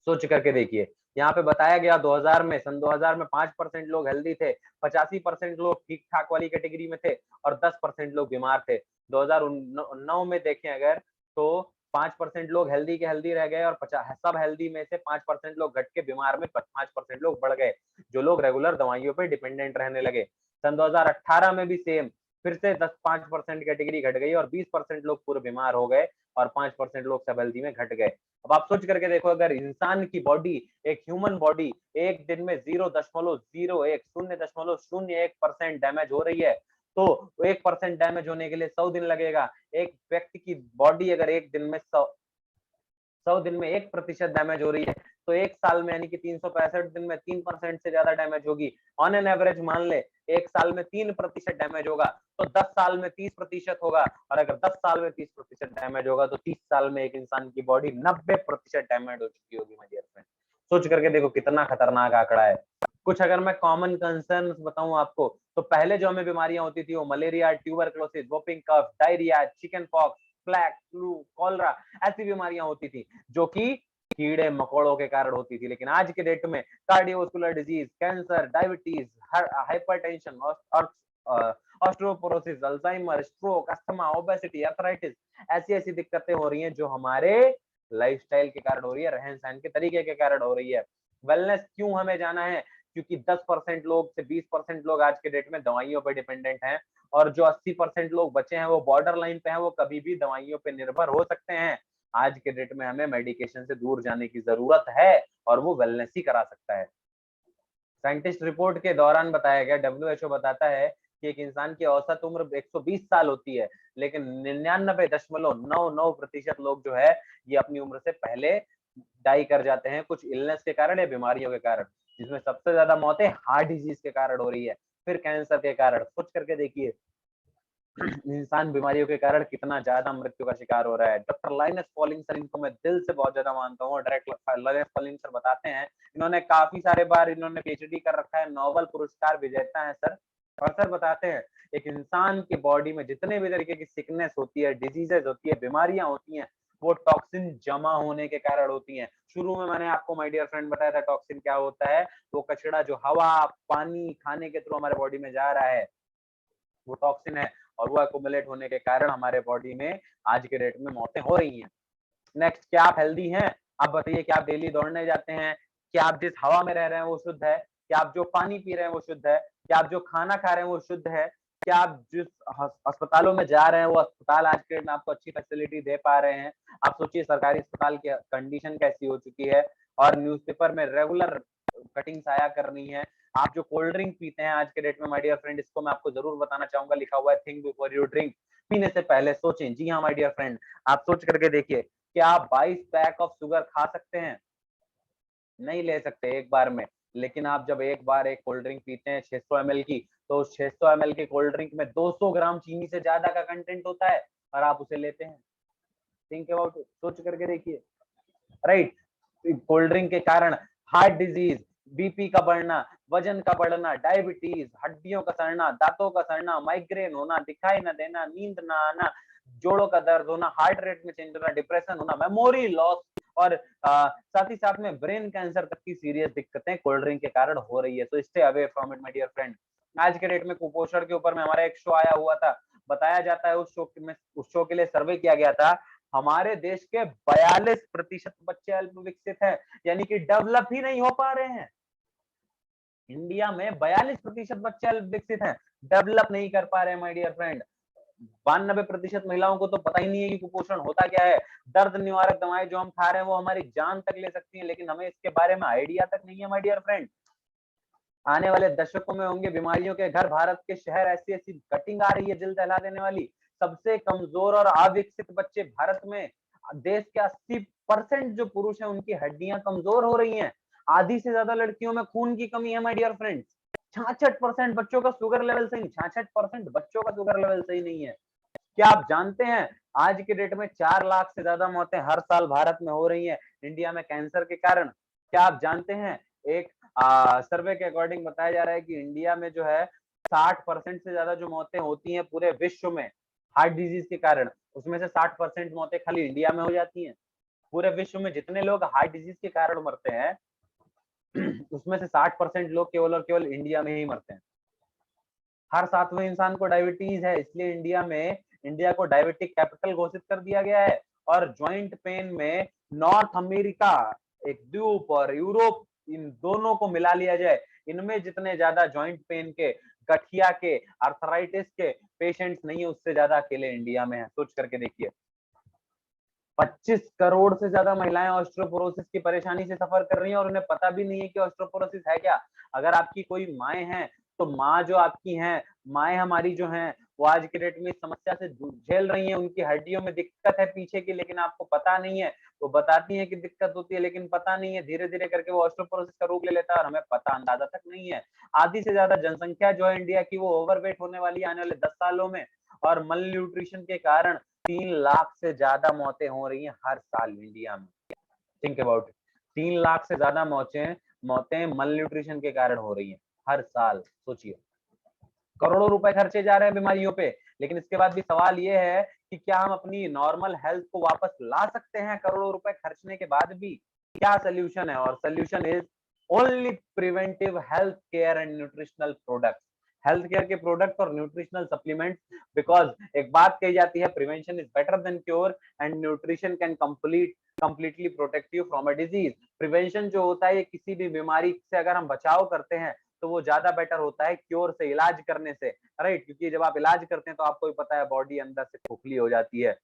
सोच करके देखिए, यहाँ पे बताया गया 2000 में, सन 2000 में 5% लोग हेल्दी थे, 85% लोग ठीक ठाक वाली कैटेगरी में थे, और 10% लोग बीमार थे। 2009 में देखें अगर, तो 5% लोग हेल्दी के हेल्दी रह गए, और सब हेल्दी में से 5% लोग घट के बीमार में 5% लोग बढ़ गए, जो लोग रेगुलर दवाइयों पे डिपेंडेंट रहने लगे। सन 2018 में भी सेम, फिर से 10-5% कैटेगरी घट गई, और 20% लोग पूरे बीमार हो गए, और 5% लोग सब हेल्दी में घट गए। अब आप सोच करके देखो, अगर इंसान की बॉडी, एक ह्यूमन बॉडी, एक दिन में 0.01% डैमेज हो रही है, तो 1% डैमेज होने के लिए 100 दिन लगेगा। एक व्यक्ति की बॉडी अगर एक दिन में 100 दिन में 1% डैमेज हो रही है, तो एक साल में यानी कि 365 दिन में 3% से ज्यादा डैमेज होगी। ऑन एन एवरेज मान ले, एक साल में 3% डैमेज होगा, तो 10 साल में 30% होगा, और अगर 10 साल में 30% डैमेज होगा, तो 30 साल में एक इंसान की बॉडी 90% डैमेज हो चुकी होगी माय डियर फ्रेंड। सोच करके देखो कितना खतरनाक आंकड़ा है। कुछ अगर मैं कॉमन कंसर्न बताऊं आपको, तो पहले जो हमें बीमारियां होती थी, वो malaria, tuberculosis, whooping cough, diarrhoea, chicken pox, plague, flu, cholera, ऐसी बीमारियां होती थी, जो कि कीड़े मकोड़ों के कारण होती थी। लेकिन आज के डेट में cardiovascular disease, cancer, diabetes, hypertension, osteoporosis, Alzheimer, stroke, asthma, obesity, arthritis, ऐसी ऐसी दिक्कतें हो रही हैं जो हमारे लाइफस्टाइल के कारण हो रही है, रहन सहन के तरीके के कारण हो रही है। वेलनेस क्यों हमें जाना है? क्योंकि 10% लोग से 20% लोग आज के डेट में दवाइयों पर डिपेंडेंट हैं, और जो 80% लोग बचे हैं वो बॉर्डर लाइन पे हैं, वो कभी भी दवाइयों पे निर्भर हो सकते हैं। आज के डेट में हमें मेडिकेशन से दूर जाने की जरूरत है, और वो वेलनेस ही करा सकता है। साइंटिस्ट रिपोर्ट के दौरान बताया गया, डब्ल्यूएचओ बताता है कि एक इंसान की औसत उम्र 120 साल होती है, लेकिन 99.99% लोग जो है, ये अपनी उम्र से पहले डाई कर जाते हैं, कुछ इलनेस के कारण या बीमारियों के कारण, जिसमें सबसे ज्यादा मौतें हार्ट डिजीज के कारण हो रही है, फिर कैंसर के कारण। सोच करके देखिए, इंसान बीमारियों के कारण कितना ज्यादा मृत्यु का शिकार हो रहा है। डॉक्टर लाइनस पॉलिंग सर, इनको मैं दिल से बहुत ज्यादा मानता हूँ। डायरेक्ट लाइनस पॉलिंग सर बताते हैं, इन्होंने काफी सारे बार इन्होंने पीएचडी कर रखा है, नोबेल पुरस्कार विजेता है सर। और सर बताते हैं, एक इंसान की बॉडी में जितने भी तरीके की सिकनेस होती है, डिजीजेज होती है, बीमारियां होती हैं, वो टॉक्सिन जमा होने के कारण होती हैं। शुरू में मैंने आपको माय डियर फ्रेंड बताया था टॉक्सिन क्या होता है। वो कचरा जो हवा, पानी, खाने के थ्रू हमारे बॉडी में जा रहा है, वो टॉक्सिन है, और वो एक्युमुलेट होने के कारण हमारे बॉडी में आज के डेट में मौतें हो रही हैं। नेक्स्ट, क्या आप हेल्दी हैं? आप बताइए, क्या आप डेली दौड़ने जाते हैं? क्या आप जिस हवा में रह रहे हैं वो शुद्ध है? क्या आप जो पानी पी रहे हैं वो शुद्ध है? क्या आप जो खाना खा रहे हैं वो शुद्ध है? क्या आप जिस अस्पतालों में जा रहे हैं वो अस्पताल आज के डेट में आपको अच्छी फैसिलिटी दे पा रहे हैं? आप सोचिए सरकारी अस्पताल की कंडीशन कैसी हो चुकी है, और न्यूज़पेपर में रेगुलर कटिंग्स आया करनी है। आप जो कोल्ड ड्रिंक पीते हैं आज के डेट में माय डियर फ्रेंड, इसको मैं आपको जरूर बताना चाहूंगा, लिखा हुआ है थिंक बिफोर यू ड्रिंक। पीने से पहले सोचें। जी हाँ माय डियर फ्रेंड, आप सोच करके देखिए कि आप 22 पैक ऑफ शुगर खा सकते हैं? नहीं ले सकते एक बार में। लेकिन आप जब एक बार एक कोल्ड ड्रिंक पीते हैं 600 ml की, तो 600 ml की कोल्ड ड्रिंक में 200 ग्राम चीनी से ज्यादा का कंटेंट होता है और आप उसे लेते हैं। थिंक अबाउट इट, सोच करके देखिए, राइट। कोल्ड ड्रिंक के कारण हार्ट डिजीज, बीपी का बढ़ना, वजन का बढ़ना, डायबिटीज, हड्डियों का सड़ना, दांतों का सड़ना, माइग्रेन होना, दिखाई न देना, नींद ना आना, जोड़ों का दर्द होना, हार्ट रेट में चेंज होना, डिप्रेशन होना, मेमोरी लॉस और साथ ही साथ में ब्रेन कैंसर तक की सीरियस दिक्कतें कोल्ड ड्रिंक के कारण हो रही है। So stay away from it my dear friend. आज के डेट में कुपोषण के ऊपर में हमारा एक शो आया हुआ था, बताया जाता है उस शो के लिए सर्वे किया गया था। हमारे देश के 42% बच्चे अल्प विकसित हैं, यानी कि डेवलप ही नहीं हो पा रहे हैं। इंडिया में 42% बच्चे अल्प विकसित हैं, डेवलप नहीं कर पा रहे हैं माय डियर फ्रेंड। 92% महिलाओं को तो पता ही नहीं है कि कुपोषण होता क्या है। दर्द निवारक दवाएं जो हम खा रहे हैं वो हमारी जान तक ले सकती हैं, लेकिन हमें इसके बारे में आइडिया तक नहीं है माय डियर फ्रेंड। आने वाले दशकों में होंगे बीमारियों के घर, भारत के शहर, ऐसी ऐसी कटिंग आ रही है दिल दहला देने वाली। सबसे कमजोर और अविकसित बच्चे भारत में। देश के 80% जो पुरुष हैं उनकी हड्डियां कमजोर हो रही हैं। आधी से ज्यादा लड़कियों में खून की कमी है माय डियर फ्रेंड्स। 66% बच्चों का शुगर लेवल सही, 66% बच्चों का शुगर लेवल सही नहीं है। क्या आप जानते हैं आज के डेट में 4 लाख से ज्यादा मौतें हर साल भारत में हो रही हैं इंडिया में कैंसर के कारण? क्या आप जानते हैं एक सर्वे के अकॉर्डिंग बताया जा रहा है कि इंडिया में जो है 60% से ज्यादा जो मौतें होती हैं पूरे विश्व में हार्ट डिजीज के कारण, उसमें से 60% मौतें खाली इंडिया में हो जाती हैं। पूरे विश्व में जितने लोग हार्ट डिजीज के कारण मरते हैं उसमें से 60% लोग केवल और केवल इंडिया में ही मरते हैं। हर 7वें इंसान को डायबिटीज है, इसलिए इंडिया को डायबिटिक कैपिटल घोषित कर दिया गया है। और ज्वाइंट पेन में नॉर्थ अमेरिका, एक द्वीप, और यूरोप, इन दोनों को मिला लिया जाए, इनमें जितने ज्यादा ज्वाइंट पेन के, गठिया के, आर्थराइटिस के पेशेंट्स नहीं है, उससे ज्यादा अकेले इंडिया में है। सोच करके देखिए, 25 करोड़ से ज्यादा महिलाएं ऑस्टियोपोरोसिस की परेशानी से सफर कर रही हैं और उन्हें पता भी नहीं है कि ऑस्टियोपोरोसिस है क्या। अगर आपकी कोई माए हैं, तो माँ जो आपकी हैं, माए हमारी जो हैं, वो आज के डेट में इस समस्या से झेल रही हैं। उनकी हड्डियों में दिक्कत है पीछे की, लेकिन आपको पता नहीं है। वो बताती हैं कि दिक्कत होती है, लेकिन पता नहीं है। धीरे धीरे करके वो ऑस्टियोपोरोसिस का रूप ले लेता है और हमें पता अंदाजा तक नहीं है। आधी से ज्यादा जनसंख्या जो है इंडिया की, वो ओवरवेट होने वाली है आने वाले 10 सालों में। और मल न्यूट्रिशन के कारण 3 लाख से ज्यादा मौतें हो रही हैं हर साल इंडिया में। थिंक अबाउट इट, 3 लाख से ज्यादा मौतें मल न्यूट्रिशन के कारण हो रही हैं हर साल। सोचिए, करोड़ों रुपए खर्चे जा रहे हैं बीमारियों पे, लेकिन इसके बाद भी सवाल ये है कि क्या हम अपनी नॉर्मल हेल्थ को वापस ला सकते हैं करोड़ों रुपए खर्चने के बाद भी? क्या सोल्यूशन है? और solution is only preventive health care and nutritional product. Health care के प्रोडक्ट और न्यूट्रिशनल सप्लीमेंट, बिकॉज एक बात कही जाती है, prevention is better than cure and nutrition can completely protect you from a disease. Prevention जो होता है, ये किसी भी बीमारी से अगर हम बचाव करते हैं तो वो ज्यादा बेटर होता है क्योर से, इलाज करने से, राइट। क्योंकि जब आप इलाज करते हैं तो आपको भी पता है बॉडी अंदर से खोखली हो जाती है।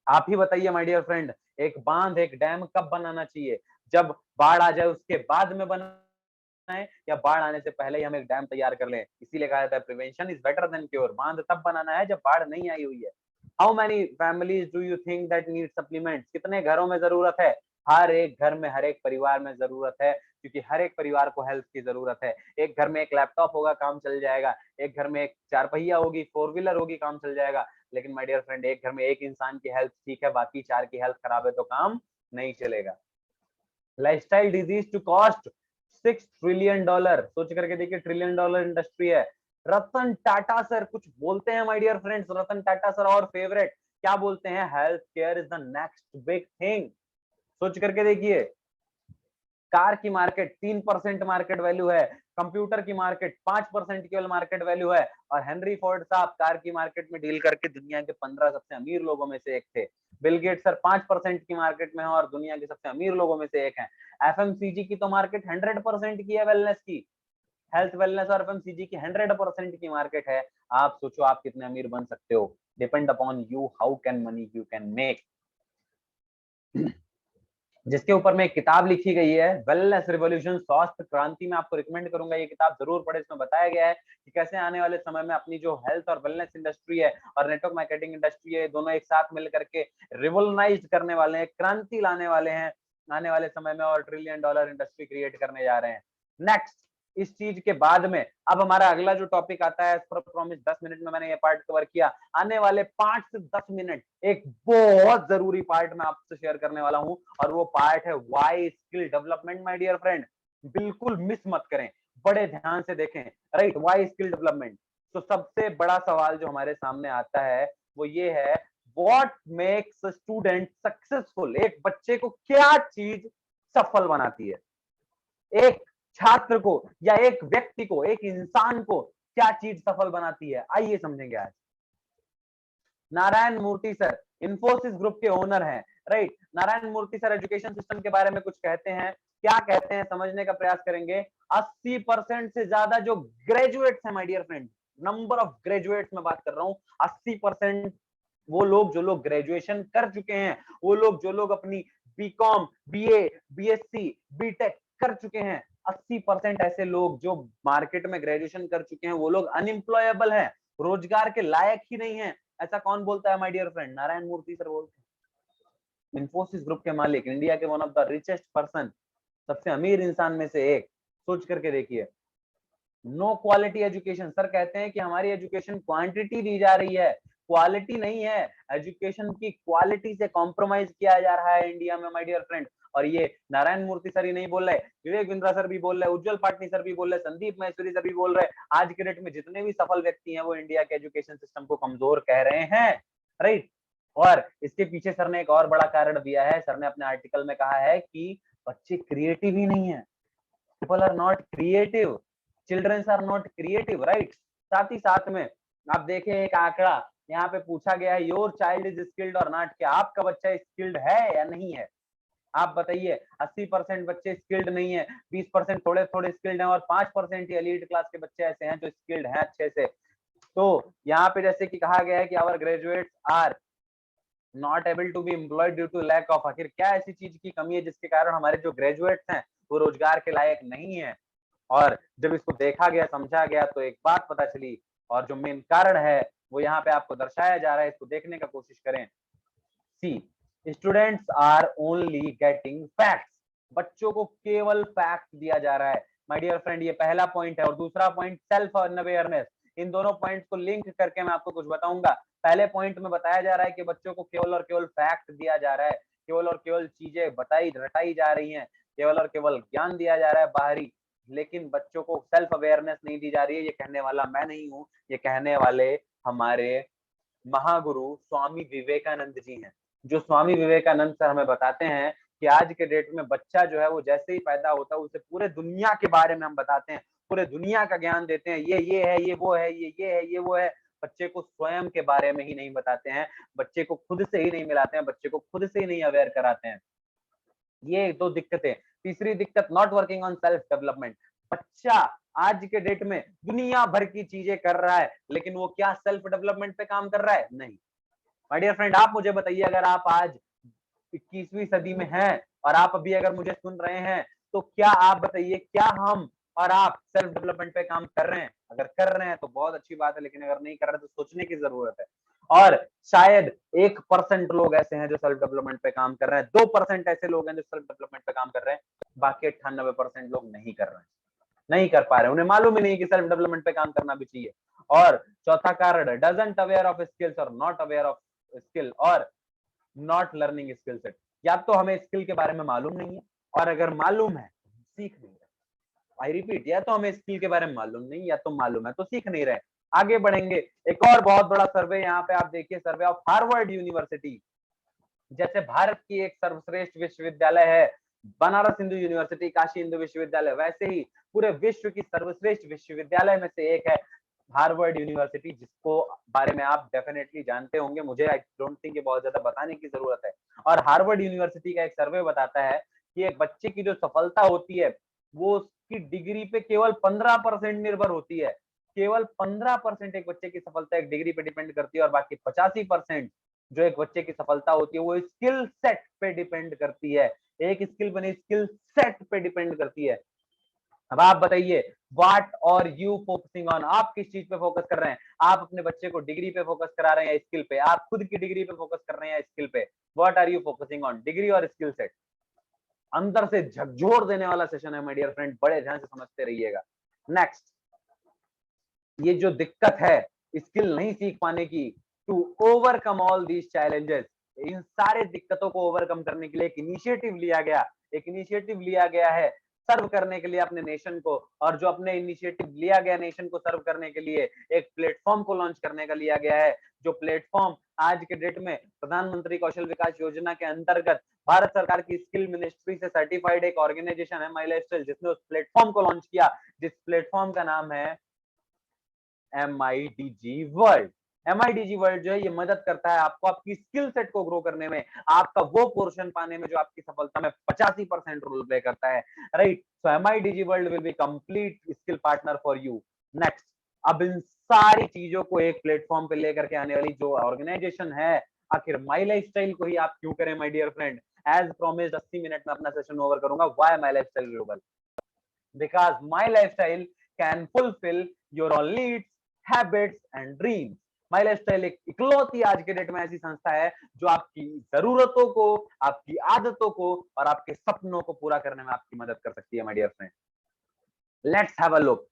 आप ही बताइए माय डियर फ्रेंड, एक बांध, एक डैम कब बनाना चाहिए? जब बाढ़ आ जाए उसके बाद में बनाए, या बाढ़ आने से पहले ही हम एक डैम तैयार कर लें? इसीलिए कहा जाता है prevention is better than cure. बांध तब बनाना है जब बाढ़ नहीं आई हुई है। How many families do you think that need supplements? कितने घरों में जरूरत है? हर एक घर में, हर एक परिवार में जरूरत है, क्योंकि हर एक परिवार को हेल्थ की जरूरत है। एक घर में एक लैपटॉप होगा, काम चल जाएगा। एक घर में एक 4 पहिया होगी, 4 व्हीलर होगी, काम चल जाएगा। लेकिन माय डियर फ्रेंड, एक घर में एक इंसान की हेल्थ ठीक है, बाकी 4 की हेल्थ खराब है, तो काम नहीं चलेगा। Lifestyle disease to cost $6 trillion. सोच करके देखिए, $1 ट्रिलियन इंडस्ट्री है। रतन टाटा सर कुछ बोलते हैं my dear friends, Ratan Tata sir और फेवरेट क्या बोलते हैं? Health care is the next big thing. सोच करके देखिए, कार की मार्केट 3% मार्केट वैल्यू है, कंप्यूटर की मार्केट 5% केवल मार्केट वैल्यू है। और हेनरी फोर्ड साहब कार की मार्केट में डील करके दुनिया के 15 सबसे अमीर लोगों में से एक थे। बिल गेट्स सर 5% की मार्केट में है और दुनिया के सबसे अमीर लोगों में से एक हैं। एफएमसीजी की तो मार्केट 100% की है, वेलनेस की, हेल्थ वेलनेस और एफएमसीजी की 100% की मार्केट है। आप सोचो आप कितने अमीर बन सकते हो। Depend upon you how can money you can make. जिसके ऊपर में एक किताब लिखी गई है, वेलनेस रिवॉल्यूशन, स्वास्थ्य क्रांति। में आपको रिकमेंड करूंगा ये किताब जरूर पढ़े। इसमें बताया गया है कि कैसे आने वाले समय में अपनी जो हेल्थ और वेलनेस इंडस्ट्री है और नेटवर्क मार्केटिंग इंडस्ट्री है, दोनों एक साथ मिल करके रिवोल्यूनाइज करने वाले हैं, क्रांति लाने वाले हैं आने वाले समय में, और $1 ट्रिलियन इंडस्ट्री क्रिएट करने जा रहे हैं। नेक्स्ट, इस चीज के बाद में अब हमारा अगला जो टॉपिक आता है, प्रॉमिस 10 मिनट में मैंने ये पार्ट कवर किया, आने वाले 5 से 10 मिनट एक बहुत जरूरी पार्ट मैं आपसे शेयर करने वाला हूं, और वो पार्ट है why skill development. My dear friend, बिल्कुल मिस मत करें, बड़े ध्यान से देखें। Right, why skill development. तो सबसे बड़ा सवाल जो हमारे सामने आता है वो ये है, व्हाट मेक्स स्टूडेंट सक्सेसफुल। एक बच्चे को क्या चीज सफल बनाती है, एक छात्र को या एक व्यक्ति को, एक इंसान को क्या चीज सफल बनाती है, आइए समझेंगे आज। नारायण मूर्ति सर इंफोसिस ग्रुप के ओनर हैं। Right, Narayan Murthy sir education system के बारे में कुछ कहते हैं। क्या कहते हैं समझने का प्रयास करेंगे। 80% से ज्यादा जो ग्रेजुएट्स हैं my dear friend, number of graduates में बात कर रहा हूं, 80% वो लोग जो लोग ग्रेजुएशन कर चुके हैं, वो लोग जो लोग अपनी बीकॉम, बीए, बीएससी, बीटेक कर चुके हैं, 80% ऐसे लोग जो मार्केट में ग्रेजुएशन कर चुके हैं, वो लोग अनएम्प्लॉयबल हैं, रोजगार के लायक ही नहीं है। ऐसा कौन बोलता है my dear friend? Narayan Murthy sir बोलते हैं। इंफोसिस ग्रुप के मालिक, इंडिया के one of the richest person, सबसे अमीर इंसान में से एक। सोच करके देखिए। नो क्वालिटी एजुकेशन, सर कहते हैं कि हमारी एजुकेशन क्वांटिटी दी जा रही है, क्वालिटी नहीं है। एजुकेशन की क्वालिटी से कॉम्प्रोमाइज किया जा रहा है इंडिया में माय डियर फ्रेंड। और ये नारायण मूर्ति सर ही नहीं बोल रहे, विवेक बिंद्रा सर भी बोल रहे, उज्जवल पाटनी सर भी बोल रहे, संदीप महेश्वरी सर भी बोल रहे। आज के डेट में जितने भी सफल व्यक्ति हैं वो इंडिया के एजुकेशन सिस्टम को कमजोर कह रहे हैं। राइट, और इसके पीछे सर ने एक और बड़ा कारण दिया है। सर ने अपने आर्टिकल में कहा है कि बच्चे क्रिएटिव ही नहीं है, people are not creative, childrens are not creative. Right, साथ ही साथ में आप देखें एक आंकड़ा यहाँ पे पूछा गया है, योर चाइल्ड इज स्किल्ड और नॉट। क्या आपका बच्चा स्किल्ड है या नहीं है? आप बताइए। 80% बच्चे स्किल्ड नहीं है, 20% थोड़े थोड़े स्किल्ड हैं, और 5% ही एलीट क्लास के बच्चे ऐसे हैं जो स्किल्ड हैं अच्छे से। तो यहाँ पे जैसे कि कहा गया है कि our graduates are not able to be employed due to lack of. आखिर क्या ऐसी चीज की कमी है जिसके कारण हमारे जो ग्रेजुएट्स हैं वो रोजगार के लायक नहीं है? और जब इसको देखा गया, समझा गया, तो एक बात पता चली, और जो मेन कारण है वो यहाँ पे आपको दर्शाया जा रहा है, इसको देखने का कोशिश करें। See, students are only getting facts. बच्चों को केवल फैक्ट दिया जा रहा है माय डियर फ्रेंड, ये पहला पॉइंट है। और दूसरा पॉइंट सेल्फ अवेयरनेस। इन दोनों पॉइंट्स को लिंक करके मैं आपको कुछ बताऊंगा। पहले पॉइंट में बताया जा रहा है कि बच्चों को केवल और केवल फैक्ट दिया जा रहा है, केवल और केवल चीजें बताई रटाई जा रही हैं, केवल और केवल ज्ञान दिया जा रहा है बाहरी, लेकिन बच्चों को सेल्फ अवेयरनेस नहीं दी जा रही है। ये कहने वाला मैं नहीं हूं, ये कहने वाले हमारे महागुरु स्वामी विवेकानंद जी हैं। जो स्वामी विवेकानंद सर हमें बताते हैं कि आज के डेट में बच्चा जो है वो जैसे ही पैदा होता है उसे पूरे दुनिया के बारे में हम बताते हैं, पूरे दुनिया का ज्ञान देते हैं, ये है, ये वो है, ये है, ये वो है। बच्चे को स्वयं के बारे में ही नहीं बताते हैं, बच्चे को खुद से ही नहीं मिलाते हैं, बच्चे को खुद से ही नहीं अवेयर कराते हैं। ये दो दिक्कतें। तीसरी दिक्कत, not working on self development. बच्चा आज के डेट में दुनिया भर की चीजें कर रहा है, लेकिन वो क्या सेल्फ डेवलपमेंट पे काम कर रहा है? नहीं। माय डियर फ्रेंड, आप मुझे बताइए, अगर आप आज 21वीं सदी में हैं और आप अभी अगर मुझे सुन रहे हैं, तो क्या आप बताइए, क्या हम और आप सेल्फ डेवलपमेंट पे काम कर रहे हैं? अगर कर रहे हैं तो बहुत अच्छी बात है, लेकिन अगर नहीं कर रहे तो सोचने की जरूरत है। और शायद 1% लोग ऐसे हैं जो सेल्फ डेवलपमेंट पे काम कर रहे हैं, 2% ऐसे लोग हैं जो सेल्फ डेवलपमेंट पे काम कर रहे हैं, बाकी 98% लोग नहीं कर रहे हैं, नहीं कर पा रहे, उन्हें मालूम ही नहीं कि सेल्फ डेवलपमेंट पे काम करना भी चाहिए। और चौथा कारण, डजंट अवेयर ऑफ स्किल्स और नॉट अवेयर ऑफ स्किल और नॉट लर्निंग स्किल सेट। या तो हमें स्किल के बारे में मालूम नहीं है, और अगर मालूम है सीख नहीं रहे। आई रिपीट, या तो हमें स्किल के बारे में मालूम नहीं, या तो मालूम है तो सीख नहीं रहे। आगे बढ़ेंगे। एक और बहुत बड़ा सर्वे यहाँ पे आप देखिए, सर्वे ऑफ हार्वर्ड यूनिवर्सिटी। जैसे भारत की एक सर्वश्रेष्ठ विश्वविद्यालय है बनारस हिंदू यूनिवर्सिटी, काशी हिंदू विश्वविद्यालय, वैसे ही पूरे विश्व की सर्वश्रेष्ठ विश्वविद्यालय में से एक है हार्वर्ड यूनिवर्सिटी, जिसको बारे में आप डेफिनेटली जानते होंगे, मुझे आई डोंट थिंक ये बहुत ज्यादा बताने की जरूरत है। और हार्वर्ड यूनिवर्सिटी का एक सर्वे बताता है कि एक बच्चे की जो सफलता होती है वो उसकी डिग्री पे केवल 15% निर्भर होती है। केवल 15% एक बच्चे की सफलता एक डिग्री पे डिपेंड करती है, और बाकी 85% जो एक बच्चे की सफलता होती है वो स्किल सेट पे डिपेंड करती है। एक स्किल बनी स्किल सेट पे डिपेंड करती है। अब आप बताइए what are you focusing on, आप किस चीज पे फोकस कर रहे हैं? आप अपने बच्चे को डिग्री पे फोकस करा रहे हैं या स्किल पे? आप खुद की डिग्री पे फोकस कर रहे हैं या स्किल पे? What are you focusing on, degree और स्किल सेट? अंदर से झकझोर देने वाला सेशन है माय डियर फ्रेंड, बड़े ध्यान से समझते रहिएगा। नेक्स्ट, ये जो दिक्कत है स्किल नहीं सीख पाने की, to overcome all these challenges, इन सारे दिक्कतों को ओवरकम करने के लिए एक इनिशिएटिव लिया गया, एक इनिशिएटिव लिया गया है सर्व करने के लिए अपने नेशन को। और जो अपने इनिशिएटिव लिया गया नेशन को सर्व करने के लिए, एक प्लेटफॉर्म को लॉन्च करने का लिया गया है, जो प्लेटफॉर्म आज के डेट में प्रधानमंत्री कौशल विकास योजना के अंतर्गत भारत सरकार की स्किल मिनिस्ट्री से सर्टिफाइड एक ऑर्गेनाइजेशन है माई लाइफस्टाइल, जिसने उस प्लेटफॉर्म को लॉन्च किया, जिस प्लेटफॉर्म का नाम है MIDG वर्ल्ड। MIDG वर्ल्ड जो है ये मदद करता है आपको आपकी स्किल सेट को ग्रो करने में, आपका वो पोर्शन पाने में जो आपकी सफलता में 85% रोल प्ले करता है, right? So MIDG world will be complete skill partner for you. Next, अब इन सारी चीजों को एक प्लेटफॉर्म पे लेकर के आने वाली जो ऑर्गेनाइजेशन है, आखिर माई लाइफस्टाइल को ही आप क्यों करें my dear friend? As promised 80 minute में अपना सेशन ओवर करूंगा। Why my lifestyle global? Because my lifestyle can fulfil your all needs, habits and dreams. My lifestyle एक इकलौती आज के डेट में ऐसी संस्था है जो आपकी जरूरतों को, आपकी आदतों को और आपके सपनों को पूरा करने में आपकी मदद कर सकती है my dear friend. Let's have a look,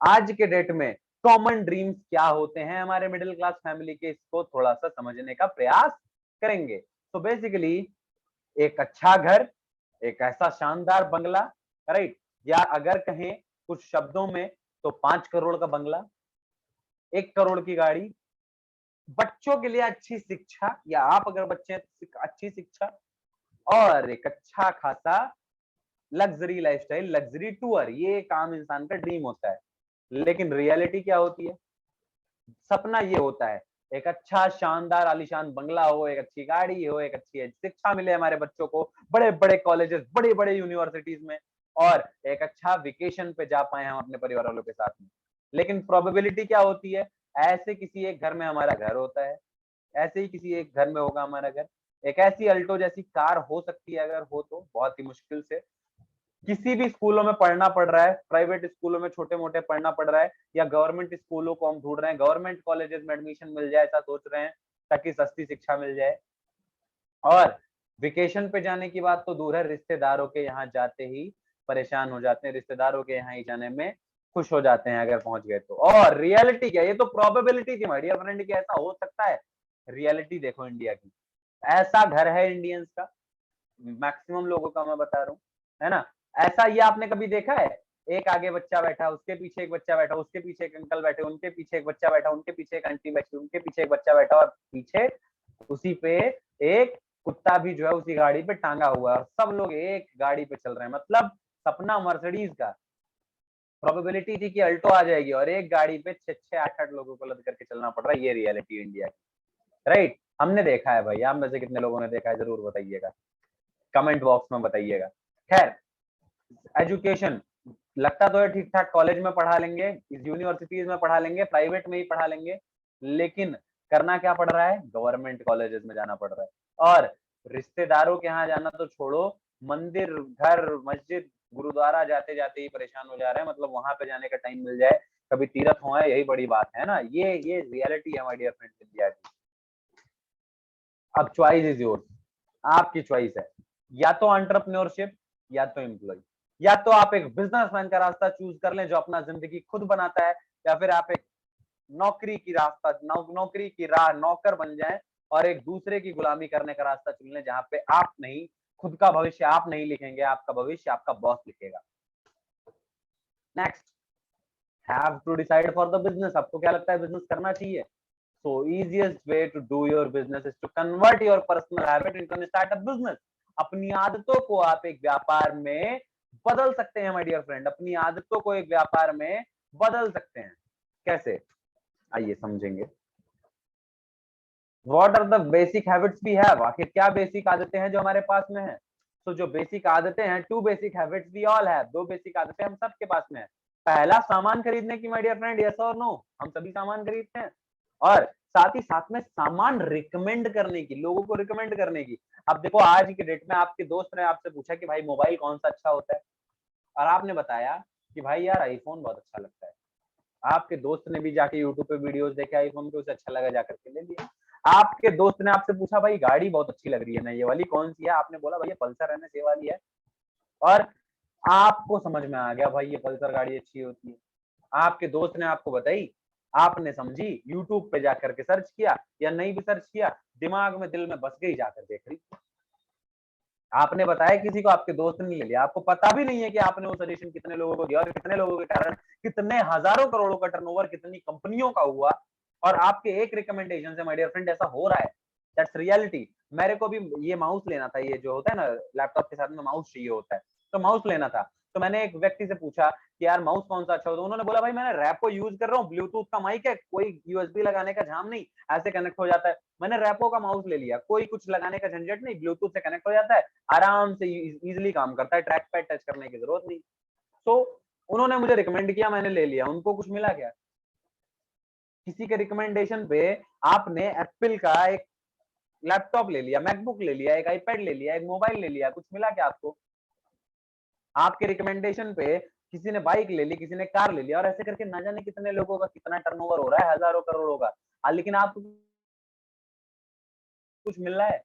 आज के डेट में कॉमन ड्रीम्स क्या होते हैं हमारे मिडिल क्लास फैमिली के, इसको थोड़ा सा समझने का प्रयास करेंगे। तो बेसिकली एक अच्छा घर, एक ऐसा शानदार बंगला, राइट? या अगर कहें कुछ शब्दों में तो 5 करोड़ का बंगला, 1 करोड़ की गाड़ी, बच्चों के लिए अच्छी शिक्षा, या आप अगर बच्चे हैं तो अच्छी शिक्षा, और एक अच्छा खासा लग्जरी लाइफस्टाइल, लग्जरी टूर। ये एक आम इंसान का ड्रीम होता है, लेकिन रियलिटी क्या होती है? सपना ये होता है एक अच्छा शानदार आलीशान बंगला हो, एक अच्छी गाड़ी हो, एक अच्छी शिक्षा मिले हमारे बच्चों को, बड़े बड़े कॉलेजेस, बड़े बड़े यूनिवर्सिटीज में, और एक अच्छा वेकेशन पे जा पाए हम अपने परिवार वालों के साथ में। लेकिन प्रोबेबिलिटी क्या होती है? ऐसे किसी एक घर में हमारा घर होता है, ऐसे ही किसी एक घर में होगा हमारा घर, एक ऐसी अल्टो जैसी कार हो सकती है, अगर हो तो बहुत ही मुश्किल से। किसी भी स्कूलों में पढ़ना पड़ रहा है, प्राइवेट स्कूलों में छोटे मोटे पढ़ना पड़ रहा है, या गवर्नमेंट स्कूलों को हम ढूंढ रहे हैं, गवर्नमेंट कॉलेजेस में एडमिशन मिल जाए ऐसा सोच रहे हैं ताकि सस्ती शिक्षा मिल जाए। और वेकेशन पे जाने की बात तो दूर है, रिश्तेदारों के यहाँ जाते ही परेशान हो जाते हैं, रिश्तेदारों के यहाँ ही जाने में खुश हो जाते हैं अगर पहुंच गए तो। और रियलिटी क्या, ये तो प्रोबेबिलिटी थी माय डियर फ्रेंड कि ऐसा हो सकता है। रियलिटी देखो इंडिया की, ऐसा घर है इंडियंस का, मैक्सिमम लोगों का मैं बता रहा हूँ, है ना? ऐसा ये आपने कभी देखा है? एक आगे बच्चा बैठा, उसके पीछे एक बच्चा बैठा, उसके पीछे एक अंकल बैठे, उनके पीछे एक बच्चा बैठा, उनके पीछे एक आंटी बैठी, उनके पीछे एक बच्चा बैठा, और पीछे उसी पे एक कुत्ता भी जो है उसी गाड़ी पे टांगा हुआ है, और सब लोग एक गाड़ी पे चल रहे हैं। मतलब सपना मर्सिडीज का, प्रोबेबिलिटी थी कि अल्टो आ जाएगी, और एक गाड़ी पे 6-6, 8-8 लोगों को लद करके चलना पड़ रहा है। ये रियलिटी इंडिया की, राइट? हमने देखा है भाई, आप में से कितने लोगों ने देखा है जरूर बताइएगा, कमेंट बॉक्स में बताइएगा। खैर, एजुकेशन लगता तो है ठीक ठाक, कॉलेज में पढ़ा लेंगे, यूनिवर्सिटीज में पढ़ा लेंगे, प्राइवेट में ही पढ़ा लेंगे, लेकिन करना क्या पड़ रहा है? गवर्नमेंट कॉलेजेस में जाना पड़ रहा है। और रिश्तेदारों के यहाँ जाना तो छोड़ो, मंदिर, घर, मस्जिद, गुरुद्वारा जाते जाते ही परेशान हो जा रहे हैं, मतलब वहां पे जाने का टाइम मिल जाए, कभी तीर्थ हो, यही बड़ी बात है ना। ये रियलिटी है हमारी डियर फ्रेंड्स इंडिया की। अब चॉइस इज योर्स, आपकी चॉइस है, या तो एंटरप्रेन्योरशिप या तो एम्प्लॉय, या तो आप एक बिजनेसमैन का रास्ता चूज कर लें जो अपना जिंदगी खुद बनाता है, या फिर आप एक नौकरी की रास्ता, नौकरी की राह नौकर बन जाएं और एक दूसरे की गुलामी करने का रास्ता चुन लें, जहां पे आप नहीं, खुद का भविष्य आप नहीं लिखेंगे, आपका भविष्य आपका बॉस लिखेगा। Next, have to decide for the business. आपको क्या लगता है बिजनेस करना चाहिए? So easiest way to do your business is to convert your personal habit into a startup business. अपनी आदतों को आप एक व्यापार में बदल सकते हैं माय डियर फ्रेंड, अपनी आदतों को एक व्यापार में बदल सकते हैं। कैसे? आइए समझेंगे। What are the basic habits we have? आखिर क्या बेसिक आदतें हैं जो हमारे पास में है? तो जो बेसिक आदतें हैं, 2 basic habits we all have, 2 basic आदतें हम सबके पास में है। पहला, सामान खरीदने की माय डियर फ्रेंड, यस और नो? हम सभी सामान खरीदते हैं। और साथ ही साथ में सामान रिकमेंड करने की, लोगों को रिकमेंड करने की। अब देखो आज की डेट में आपके दोस्त ने आपसे पूछा कि भाई मोबाइल कौन सा अच्छा होता है, और आपने बताया कि भाई यार आईफोन बहुत अच्छा लगता है। आपके दोस्त ने भी जाके यूट्यूब पे वीडियोस देखे आईफोन के, उसे अच्छा लगा, जाकर के ले लिया। आपके दोस्त ने आपसे पूछा भाई गाड़ी बहुत अच्छी लग रही है ना, ये वाली कौन सी है, आपने बोला भाई ये पल्सर एनएस ये वाली है, और आपको समझ में आ गया भाई ये पल्सर गाड़ी अच्छी होती है। आपके दोस्त ने आपको बताई, आपने समझी, यूट्यूब पे जाकर के सर्च किया या नहीं भी सर्च किया, दिमाग में दिल में बस गई, जाकर देख ली। आपने बताया किसी को, आपके दोस्त ने ले लिया, आपको पता भी नहीं है कि आपने वो सजेशन कितने लोगों को दिया और कितने लोगों के कारण कितने हजारों करोड़ों का टर्नओवर कितनी कंपनियों का हुआ, और आपके एक रिकमेंडेशन से माय डियर फ्रेंड ऐसा हो रहा है। That's reality. मेरे को भी ये माउस लेना था, ये जो होता है ना लैपटॉप के साथ में माउस चाहिए होता है, तो माउस लेना था। तो मैंने एक व्यक्ति से पूछा कि यार माउस कौन सा अच्छा होता है, उन्होंने बोला भाई मैंने रैपो यूज कर रहा हूँ, ब्लूटूथ का माइक है, कोई यूएसबी लगाने का झाम नहीं, ऐसे कनेक्ट हो जाता है। मैंने रैपो का माउस ले लिया, कोई कुछ लगाने का झंझट नहीं, ब्लूटूथ से कनेक्ट हो जाता है, आराम से इजीली काम करता है, ट्रैक पैड टच करने की जरूरत नहीं। तो उन्होंने मुझे रिकमेंड किया, मैंने ले लिया, उनको कुछ मिला क्या? किसी के रिकमेंडेशन पे आपने एप्पल का एक लैपटॉप ले लिया, मैकबुक ले लिया, एक आईपैड ले लिया, एक मोबाइल ले लिया, कुछ मिला क्या आपको? आपके रिकमेंडेशन पे किसी ने बाइक ले ली, किसी ने कार ले लिया, और ऐसे करके ना जाने कितने लोगों का कितना टर्नओवर हो रहा है, हजारों करोड़ों का। लेकिन आपको कुछ मिल रहा है?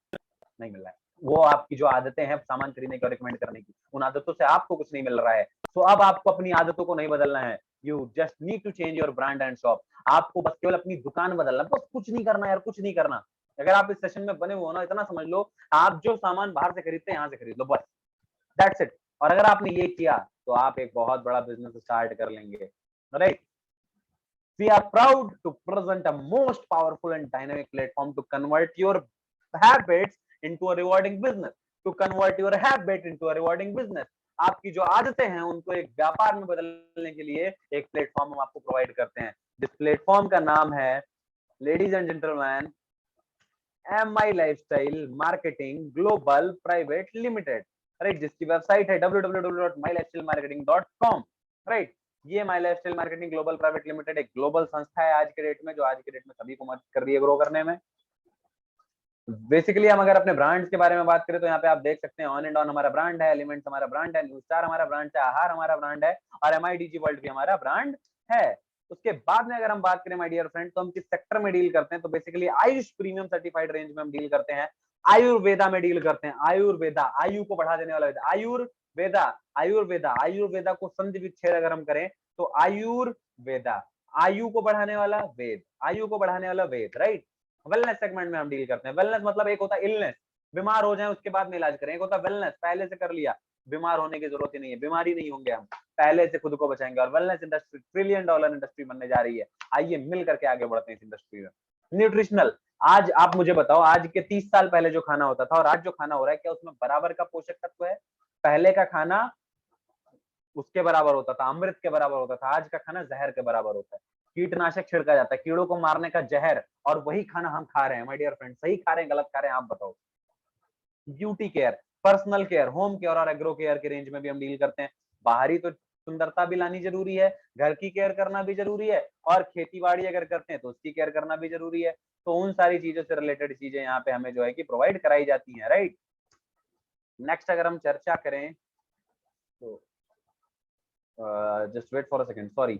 नहीं मिल रहा है। वो आपकी जो आदतें हैं सामान खरीदने की और रिकमेंड करने की, उन आदतों से आपको कुछ नहीं मिल रहा है। तो अब आपको अपनी आदतों को नहीं बदलना है। You just need to change your brand and shop. आपको बस केवल अपनी दुकान बदलना, बस कुछ नहीं करना यार, कुछ नहीं करना। अगर आप इस सेशन में बने हुए हो ना, इतना समझ लो, आप जो सामान बाहर से खरीदते हैं यहाँ से खरीद लो, बस दैट्स इट। और अगर आपने ये किया तो आप एक बहुत बड़ा बिजनेस स्टार्ट कर लेंगे, right? We are proud to present a most powerful and dynamic platform to convert your habits into a rewarding business. To convert your habit into a rewarding business. आपकी जो आदतें हैं उनको एक व्यापार में बदलने के लिए एक प्लेटफॉर्म हम आपको प्रोवाइड करते हैं, जिस प्लेटफॉर्म का नाम है, ladies and gentleman, my lifestyle marketing global private limited, right? जिसकी वेबसाइट है www.mylifestylemarketing.com, राइट? ये my lifestyle marketing global private limited एक ग्लोबल संस्था है आज के डेट में, जो आज के डेट में सभी को मदद कर रही है ग्रो करने में। बेसिकली हम अगर अपने ब्रांड्स के बारे में बात करें तो यहाँ पे आप देख सकते हैं, ऑन एंड ऑन हमारा ब्रांड है, एलिमेंट्स हमारा ब्रांड है, न्यू स्टार हमारा ब्रांड है, आहार हमारा ब्रांड है, और एमआईडीजी वर्ल्ड भी हमारा ब्रांड है। उसके बाद में अगर हम बात करें माय डियर फ्रेंड, तो हम किस सेक्टर में डील करते हैं, तो basically Ayush premium certified range में हम डील करते हैं, आयुर्वेदा में डील करते हैं। आयुर्वेदा, आयु को बढ़ा देने वाला आयुर्वेदा, आयुर्वेदा, आयुर्वेदा को संधि विच्छेद अगर हम करें तो आयुर्वेदा, आयु को बढ़ाने वाला वेद, आयु को बढ़ाने वाला वेद, राइट? वेलनेस सेगमेंट में हम डील करते हैं। वेलनेस मतलब एक होता है इलनेस, बीमार हो जाए उसके बाद में इलाज करें, एक होता है वेलनेस, पहले से कर लिया, बीमार होने की जरूरत ही नहीं है, बीमारी नहीं होंगे हम, पहले से खुद को बचाएंगे। और wellness industry trillion dollar industry बनने जा रही है। आइए मिल करके आगे बढ़ते हैं इस इंडस्ट्री में। न्यूट्रिशनल, आज आप मुझे बताओ, आज के 30 साल पहले जो खाना होता था और आज जो खाना हो रहा है, क्या उसमें बराबर का पोषक तत्व है? पहले का खाना उसके बराबर होता था, अमृत के बराबर होता था, आज का खाना जहर के बराबर होता है। कीटनाशक छिड़का जाता है, कीड़ों को मारने का जहर, और वही खाना हम खा रहे हैं माय डियर फ्रेंड। सही खा रहे हैं, गलत खा रहे हैं, आप बताओ। Beauty care, personal care, home care और एग्रो केयर के रेंज में भी हम डील करते हैं। बाहरी तो सुंदरता भी लानी जरूरी है, घर की केयर करना भी जरूरी है, और खेती बाड़ी अगर करते हैं तो उसकी केयर करना भी जरूरी है। तो उन सारी चीजों से रिलेटेड चीजें यहाँ पे हमें जो है कि प्रोवाइड कराई जाती हैं, राइट? नेक्स्ट अगर हम चर्चा करें तो just wait for a second, sorry,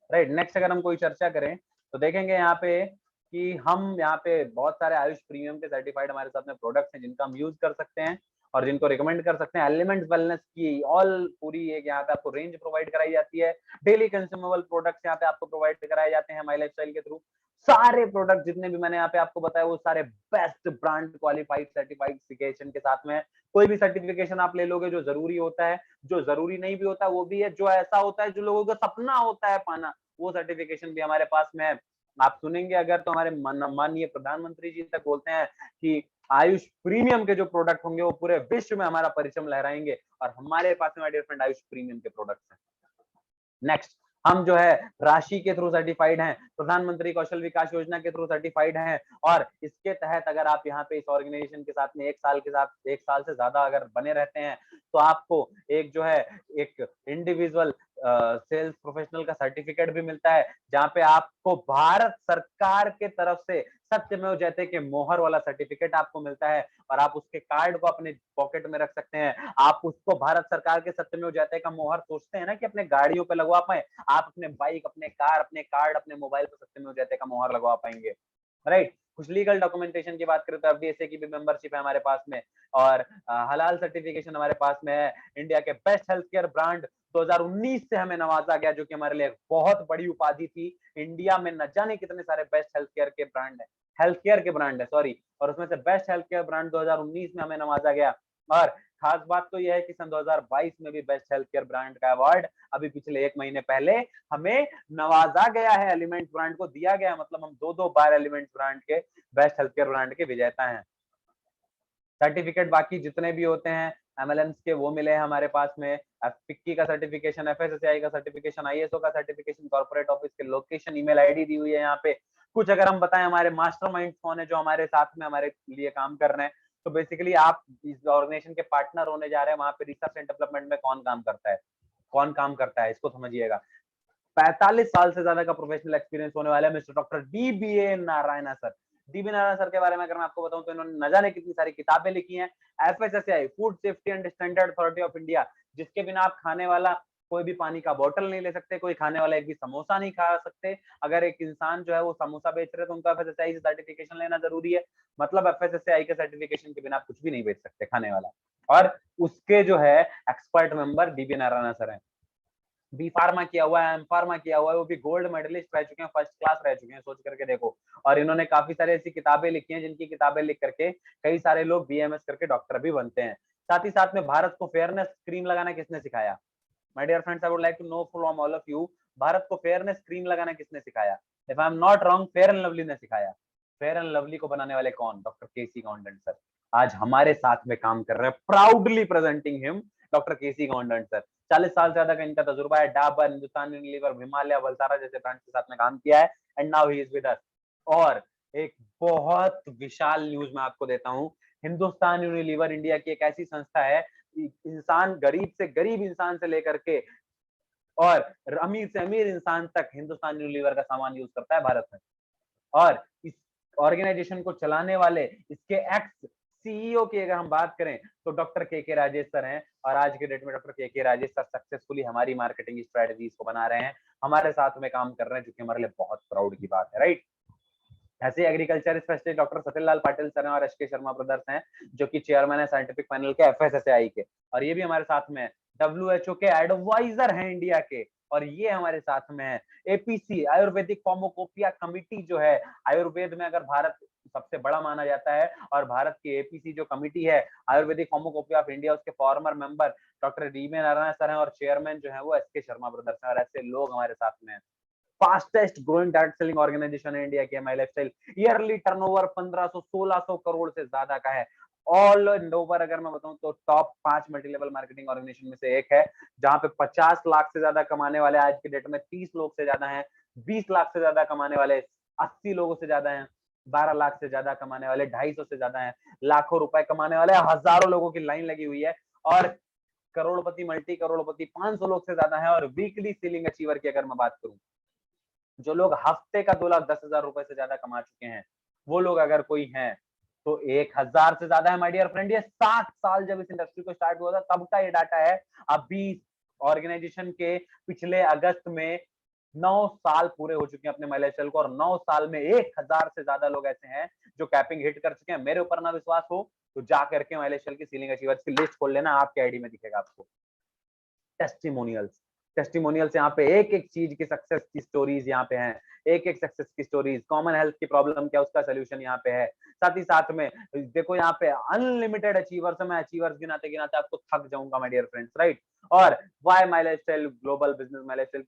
right? Next अगर हम कोई चर्चा करें तो देखेंगे यहाँ पे कि हम यहाँ पे बहुत सारे आयुष प्रीमियम के सर्टिफाइड हमारे साथ में प्रोडक्ट्स हैं जिनका हम यूज कर सकते हैं और जिनको रिकमेंड कर सकते हैं। एलिमेंट्स वेलनेस की ऑल पूरी एक यहाँ पे आपको रेंज प्रोवाइड कराई जाती है। डेली कंज्यूमेबल प्रोडक्ट्स यहाँ पे आपको प्रोवाइड कराए जाते हैं माई लाइफस्टाइल के थ्रू। सारे प्रोडक्ट जितने भी मैंने यहाँ पे आपको बताया वो सारे बेस्ट ब्रांड क्वालिफाइड सर्टिफिकेशन के साथ में। कोई भी सर्टिफिकेशन आप ले लोगे जो जरूरी होता है, जो जरूरी नहीं भी होता वो भी है, जो ऐसा होता है जो लोगों का सपना होता है पाना, वो सर्टिफिकेशन भी हमारे पास में है। आप सुनेंगे अगर तो हमारे माननीय प्रधानमंत्री जी तक बोलते हैं कि आयुष प्रीमियम के जो प्रोडक्ट होंगे वो पूरे विश्व में हमारा परचम लहराएंगे, और हमारे पास में डियर फ्रेंड आयुष प्रीमियम के प्रोडक्ट्स हैं। नेक्स्ट, हम जो है राशि के थ्रू सर्टिफाइड हैं, प्रधानमंत्री कौशल विकास योजना के थ्रू सर्टिफाइड हैं, और इसके तहत अगर आप यहाँ पे इस ऑर्गेनाइजेशन के साथ में एक साल से ज्यादा अगर बने रहते हैं तो आपको एक जो है एक इंडिविजुअल सेल्स प्रोफेशनल का सर्टिफिकेट भी मिलता है, जहाँ पे आपको भारत सरकार के तरफ से सत्यमेव जयते के मोहर वाला सर्टिफिकेट आपको मिलता है और आप उसके कार्ड को अपने पॉकेट में रख सकते हैं। आप उसको भारत सरकार के सत्यमेव जयते का मोहर सोचते हैं ना कि अपने गाड़ियों पे लगवा पाए, आप अपने बाइक, अपने कार, अपने कार्ड, अपने मोबाइल पे सत्यमेव जयते का मोहर लगवा पाएंगे, राइट। कुछ लीगल डॉक्यूमेंटेशन की बात करें तो एफडीएसए की भी मेंबरशिप है हमारे पास में, और हलाल सर्टिफिकेशन हमारे पास में है। इंडिया के बेस्ट हेल्थ केयर ब्रांड 2019 से हमें नवाजा गया, जो कि हमारे लिए बहुत बड़ी उपाधि थी। इंडिया में न जाने कितने सारे बेस्ट हेल्थ केयर के ब्रांड है, हेल्थ केयर के ब्रांड है सॉरी, और उसमें से बेस्ट हेल्थ केयर ब्रांड 2019 में हमें नवाजा गया। और खास बात तो यह है कि सन 2022 में भी बेस्ट हेल्थ केयर ब्रांड का अवार्ड अभी पिछले 1 महीने पहले हमें नवाजा गया है, एलिमेंट ब्रांड को दिया गया, मतलब हम 2-2 बार एलिमेंट ब्रांड के बेस्ट हेल्थ केयर ब्रांड के विजेता हैं। सर्टिफिकेट बाकी जितने भी होते हैं एमएलएम्स के वो मिले हैं हमारे पास में, फिक्की का सर्टिफिकेशन, एफएसएसआई का सर्टिफिकेशन, आईएसओ का सर्टिफिकेशन, कॉर्पोरेट ऑफिस के लोकेशन, ईमेल आईडी दी हुई है यहाँ पे। कुछ अगर हम बताएं हमारे मास्टरमाइंड कौन है जो हमारे साथ में हमारे लिए काम कर रहे हैं, तो बेसिकली आप इस ऑर्गेनाइजेशन के पार्टनर होने जा रहे हैं, वहां पे रिसर्च एंड डेवलपमेंट में कौन काम करता है, कौन काम करता है, इसको समझिएगा। 45 साल से ज्यादा का प्रोफेशनल एक्सपीरियंस होने वाला है mister doctor dBA Narayan sir. DB Narayan sir के बारे में अगर मैं आपको बताऊं तो इन्होंने न जाने कितनी सारी किताबें लिखी हैं। FSSAI, food safety and standard authority of India, जिसके बिना आप खाने वाला कोई भी पानी का बोतल नहीं ले सकते, कोई खाने वाला एक भी समोसा नहीं खा सकते। अगर एक इंसान जो है वो समोसा बेच रहे तो उनका एफएसएसएआई से सर्टिफिकेशन लेना जरूरी है, मतलब एफएसएसएआई के सर्टिफिकेशन के बिना आप कुछ भी नहीं बेच सकते खाने वाला। और उसके जो है expert member dB Narayan sir हैं। बी फार्मा किया हुआ है, एम फार्मा किया हुआ है, वो भी गोल्ड मेडलिस्ट रह चुके हैं, फर्स्ट क्लास रह चुके हैं, सोच करके देखो। और इन्होंने काफी सारी ऐसी किताबें लिखी हैं जिनकी किताबें लिख करके कई सारे लोग बीएमएस करके डॉक्टर भी बनते हैं। साथ ही साथ में भारत को फेयरनेस क्रीम लगाना किसने सिखाया? My dear friends, I would like to know from all of you, Bharat को फेयरनेस क्रीम लगाना किसने सिखाया? If I am not wrong, fair and lovely ने सिखाया। फेयर एंड लवली को बनाने वाले कौन? डॉक्टर केसी गौंडन सर आज हमारे साथ में काम कर रहे हैं, प्राउडली प्रेजेंटिंग हिम डॉक्टर केसी गौंडन सर। 40 साल से ज्यादा का इनका तजुर्बा है, डाबर, हिंदुस्तान यूनिलीवर, हिमालय, वलसारा जैसे ब्रांड के साथ में काम किया है, and now he is with us. और एक बहुत विशाल न्यूज मैं आपको देता हूं, हिंदुस्तान यूनिलीवर इंडिया की एक ऐसी संस्था है, इंसान गरीब से गरीब इंसान से लेकर के और अमीर से अमीर इंसान तक हिंदुस्तान यूनिलीवर का सामान यूज करता है भारत में। और इस ऑर्गेनाइजेशन को चलाने वाले इसके एक्स सीईओ की अगर हम बात करें तो डॉक्टर के राजेश सर हैं, और आज के डेट में डॉक्टर के राजेश सर सक्सेसफुली हमारी मार्केटिंग स्ट्रेटजीज को बना रहे हैं, हमारे साथ में काम कर रहे हैं, जो कि हमारे लिए बहुत प्राउड की बात है, राइट। ऐसे agriculture specialist doctor Satyalal Patil sir हैं और एस के शर्मा ब्रदर्स हैं, जो कि चेयरमैन है साइंटिफिक पैनल के एफएसएसएआई के, और ये भी हमारे साथ में है। डब्ल्यूएचओ के एडवाइजर हैं इंडिया के, और ये हमारे साथ में है। एपीसी आयुर्वेदिक फार्माकोपिया कमिटी जो है, आयुर्वेद में अगर भारत सबसे बड़ा माना जाता है, और भारत की एपीसी जो कमिटी है आयुर्वेदिक फार्माकोपिया ऑफ इंडिया, उसके farmer member doctor dB Narayan sir हैं, और चेयरमैन जो है वो एस के शर्मा ब्रदर्स हैं, और ऐसे लोग हमारे साथ में हैं। Fastest growing direct selling organisation है इंडिया की my lifestyle, yearly turnover 1500-1600 crore से ज्यादा का है। ऑल ओवर अगर मैं बताऊं तो top 5 multi level marketing organisation में से एक है, जहां पे 50 लाख से ज्यादा कमाने वाले आज के डेट में 30 लोग से ज्यादा हैं, 20 लाख से ज्यादा कमाने वाले 80 लोगों से ज्यादा हैं, 12 लाख से ज्यादा कमाने वाले 250 से ज्यादा हैं, लाखों रुपए कमाने वाले हजारों लोगों की लाइन लगी हुई है, और करोड़पति मल्टी करोड़पति 500 लोग से ज्यादा है। और वीकली सीलिंग अचीवर की अगर मैं बात करूं, जो लोग हफ्ते का 2,10,000 रुपए से ज्यादा कमा चुके हैं, वो लोग अगर कोई हैं तो 1,000 से ज्यादा है माय डियर फ्रेंड। ये 7 साल जब इस इंडस्ट्री को स्टार्ट हुआ था तब का ये डाटा है। अभी ऑर्गेनाइजेशन के पिछले अगस्त में 9 साल पूरे हो चुके हैं अपने माइलेज को, और 9 साल में 1,000 से ज्यादा लोग ऐसे हैं जो कैपिंग हिट कर चुके हैं। मेरे ऊपर ना विश्वास हो तो जा करके माइलेज की सीलिंग अचीवर्स की लिस्ट खोल लेना, आपके आईडी में दिखेगा आपको। टेस्टिमोनियल्स, टेस्टिमोनियल्स यहाँ पे एक एक चीज की सक्सेस की स्टोरीज यहाँ पे हैं, एक एक सक्सेस की स्टोरीज, कॉमन हेल्थ की प्रॉब्लम क्या उसका सोल्यूशन यहाँ पे है। साथ ही साथ में देखो यहाँ पे अनलिमिटेड अचीवर्स है, मैं अचीवर्स गिनाते गिनाते आपको थक जाऊंगा माय डियर फ्रेंड्स, राइट। और why my lifestyle global business, my lifestyle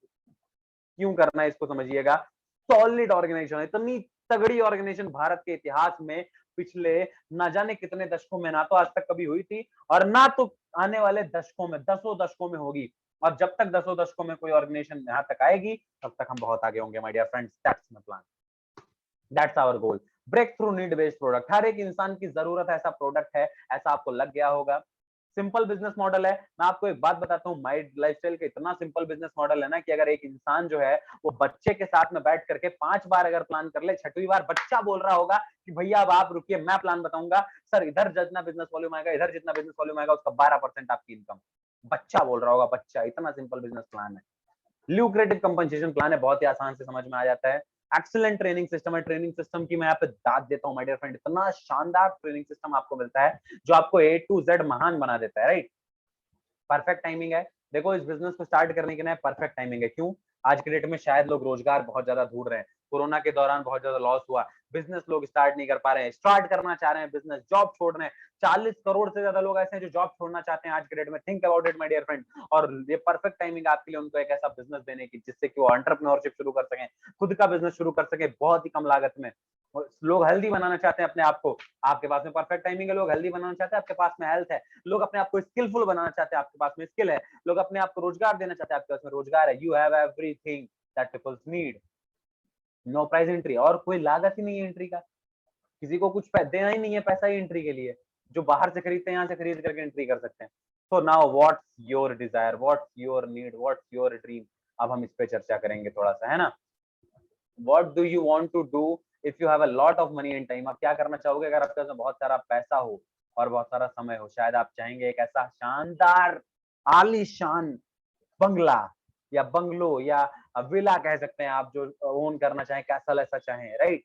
क्यों करना है इसको समझिएगा। सॉलिड ऑर्गेनाइजेशन है, इतनी तगड़ी ऑर्गेनाइजेशन भारत के इतिहास में पिछले ना जाने कितने दशकों में ना तो आज तक कभी हुई थी, और ना तो आने वाले दशकों में, 10 दशकों में होगी। और जब तक 10 दशकों में कोई ऑर्गेनाइजेशन यहाँ तक आएगी तब तक हम बहुत आगे होंगे my dear friends, that's my plan, that's our goal. Breakthrough need based product, हर एक इंसान की जरूरत है ऐसा प्रोडक्ट है, ऐसा आपको लग गया होगा। सिंपल बिजनेस मॉडल है। मैं आपको एक बात बताता हूँ, माई लाइफस्टाइल का इतना सिंपल बिजनेस मॉडल है ना कि अगर एक इंसान जो है वो बच्चे के साथ में बैठ करके 5 बार अगर प्लान कर ले, 6वीं बार बच्चा बोल रहा होगा कि भैया अब आप रुकिए, मैं प्लान बताऊंगा सर, इधर जितना बिजनेस वॉल्यूम आएगा, इधर जितना बिजनेस वॉल्यूम आएगा, उसका 12% आपकी इनकम। बच्चा बोल रहा होगा, बच्चा, इतना सिंपल बिजनेस प्लान है। ल्यूक्रेटिव कंपनसेशन प्लान है, बहुत ही आसान से समझ में आ जाता है। एक्सीलेंट ट्रेनिंग सिस्टम है, ट्रेनिंग सिस्टम की मैं यहाँ पे दाद देता हूँ माय डियर फ्रेंड, इतना शानदार ट्रेनिंग सिस्टम आपको मिलता है जो आपको ए टू जेड महान बना देता है, राइट। परफेक्ट टाइमिंग है। देखो, इस बिजनेस को स्टार्ट करने के लिए परफेक्ट टाइमिंग है। क्यों? आज के डेट में शायद लोग रोजगार बहुत ज्यादा ढूंढ रहे हैं, कोरोना के दौरान बहुत ज्यादा लॉस हुआ, बिजनेस लोग स्टार्ट नहीं कर पा रहे हैं, स्टार्ट करना चाह रहे हैं बिजनेस, जॉब छोड़ रहे हैं। 40 करोड़ से ज्यादा लोग ऐसे हैं जो जॉब छोड़ना चाहते हैं आज के डेट में। Think about it my dear friend. और ये परफेक्ट टाइमिंग आपके लिए उनको एक ऐसा बिजनेस देने की जिससे कि वो एंटरप्रेन्योरशिप शुरू कर सकें, खुद का बिजनेस शुरू कर सके बहुत ही कम लागत में। लोग हेल्दी बनाना चाहते हैं अपने आप को, आपके पास में परफेक्ट टाइमिंग है। लोग हेल्दी बनाना चाहते हैं, आपके पास में हेल्थ है। लोग अपने आप को स्किलफुल बनाना चाहते हैं, आपके पास में स्किल है। लोग अपने आप को रोजगार देना चाहते हैं, आपके पास में रोजगार है। You have everything that peoples need. No price entry, और कोई लागत ही नहीं है एंट्री का, किसी को कुछ देना ही नहीं है पैसा ही एंट्री के लिए। जो बाहर से खरीदते हैं यहाँ से खरीद करके एंट्री कर सकते हैं। तो now what's your desire, what's your need, what's your dream, अब हम इस पे चर्चा करेंगे थोड़ा सा, है ना। What do you want to do if you have a lot of money and time, आप क्या करना चाहोगे अगर आपके पास बहुत सारा पैसा हो और बहुत सारा समय हो। शायद आप चाहेंगे एक ऐसा शानदार आलीशान बंगला या बंगलो या विला कह सकते हैं आप, जो ओन करना चाहें, कैसल ऐसा चाहें, राइट।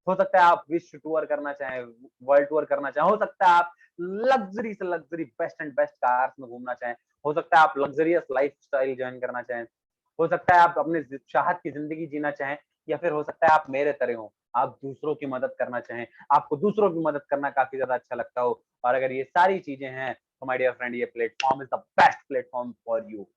हो सकता है आप विश्व टूर करना चाहें, वर्ल्ड टूर करना चाहें, हो सकता है आप लग्जरी से luxury best and best cars में घूमना चाहें, हो सकता है आप लग्जरियस लाइफ स्टाइल ज्वाइन करना चाहें, हो सकता है आप अपने चाहत की जिंदगी जीना चाहें, या फिर हो सकता है आप मेरे तरह हो, आप दूसरों की मदद करना चाहें, आपको दूसरों की मदद करना काफी ज्यादा अच्छा लगता हो। और अगर ये सारी चीजें हैं तो माय डियर फ्रेंड, ये platform is the best platform for you.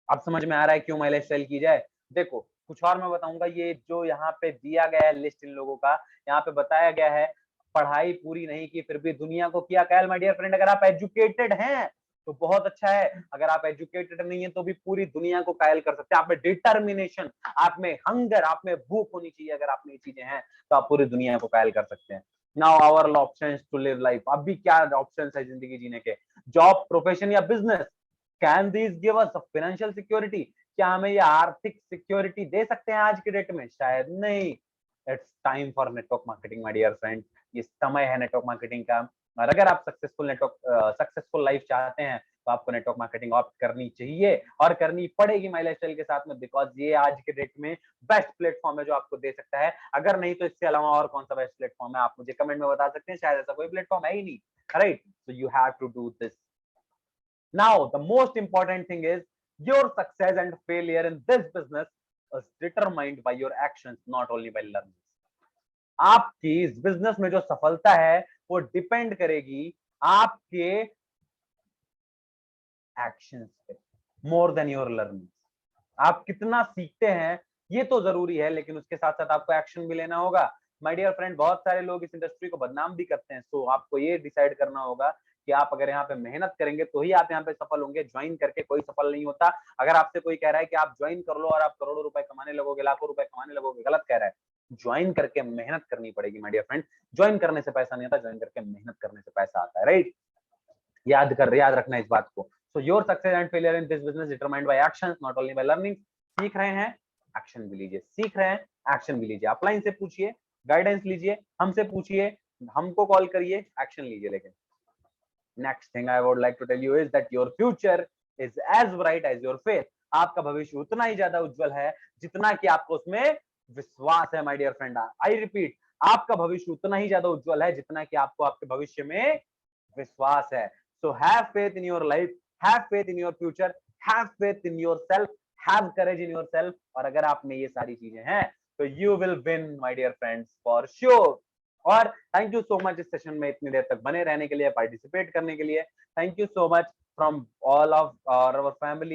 अब समझ में आ रहा है क्यों माई लाइफस्टाइल की जाए। देखो, कुछ और मैं बताऊंगा, ये जो यहाँ पे दिया गया है लिस्ट इन लोगों का, यहाँ पे बताया गया है पढ़ाई पूरी नहीं की फिर भी दुनिया को किया कायल। माय डियर फ्रेंड, अगर आप एजुकेटेड हैं तो बहुत अच्छा है, अगर आप एजुकेटेड नहीं है तो भी पूरी दुनिया को कायल कर सकते हैं। आप में डिटर्मिनेशन, आप में हंगर, आप में भूख होनी चाहिए, अगर आप में ये चीजें हैं तो आप पूरी दुनिया को कायल कर सकते हैं। Now our options to live life, अब भी क्या ऑप्शंस है जिंदगी जीने के, जॉब, प्रोफेशन या business. Can these give us financial security, क्या हमें ये आर्थिक सिक्योरिटी दे सकते हैं आज के डेट में? शायद नहीं। It's time for network marketing my dear friend, ये समय है नेटवर्क मार्केटिंग का। और अगर आप सक्सेसफुल लाइफ चाहते हैं तो आपको नेटवर्क मार्केटिंग ऑप्ट करनी चाहिए और करनी पड़ेगी माई लाइफस्टाइल के साथ में, बिकॉज ये आज के डेट में बेस्ट प्लेटफॉर्म है जो आपको दे सकता है। अगर नहीं तो इससे अलावा और कौन सा बेस्ट प्लेटफॉर्म है, आप मुझे कमेंट में बता सकते हैं, शायद ऐसा कोई प्लेटफॉर्म है ही नहीं, right. So you have to do this. Now, the most important thing is your success and failure in this business is determined by your actions, not only by learning. आपकी इस बिजनेस में जो सफलता है वो डिपेंड करेगी आपके actions पे, मोर देन योर लर्निंग। आप कितना सीखते हैं ये तो जरूरी है, लेकिन उसके साथ साथ आपको एक्शन भी लेना होगा। माय डियर फ्रेंड, बहुत सारे लोग इस इंडस्ट्री को बदनाम भी करते हैं, सो आपको ये डिसाइड करना होगा कि आप अगर यहाँ पे मेहनत करेंगे तो ही आप यहाँ पे सफल होंगे। ज्वाइन करके कोई सफल नहीं होता। अगर आपसे कोई कह रहा है कि आप ज्वाइन कर लो और आप करोड़ों रुपए कमाने लगोगे, लाखों रुपए कमाने लगोगे, गलत कह रहा है। ज्वाइन करके मेहनत करनी पड़ेगी माय डियर फ्रेंड। ज्वाइन करने से पैसा नहीं आता, ज्वाइन करके मेहनत करने से पैसा आता है, राइट। याद रखना इस बात को। So your success and failure in this business determined by actions, not only by learning. सीख रहे हैं, एक्शन भी लीजिए, सीख रहे हैं, एक्शन भी लीजिए। अपलाइन से पूछिए, गाइडेंस लीजिए, हमसे पूछिए, हमको कॉल करिए, एक्शन लीजिए। लेकिन next thing I would like to tell you is that your future is as bright as your faith. आपका भविष्य उतना ही ज्यादा उज्जवल है जितना कि आपको उसमें विश्वास है my dear friend. I repeat, आपका भविष्य उतना ही ज्यादा उज्जवल है जितना कि आपको आपके भविष्य में विश्वास है। So have faith in your life, have faith in your future, have faith in yourself, have courage in yourself. और अगर आप में ये सारी चीजें हैं तो you will win my dear friends for sure. और थैंक यू सो मच इस सेशन में इतनी देर तक बने रहने के लिए, पार्टिसिपेट करने के लिए। Thank you so much from all of our family.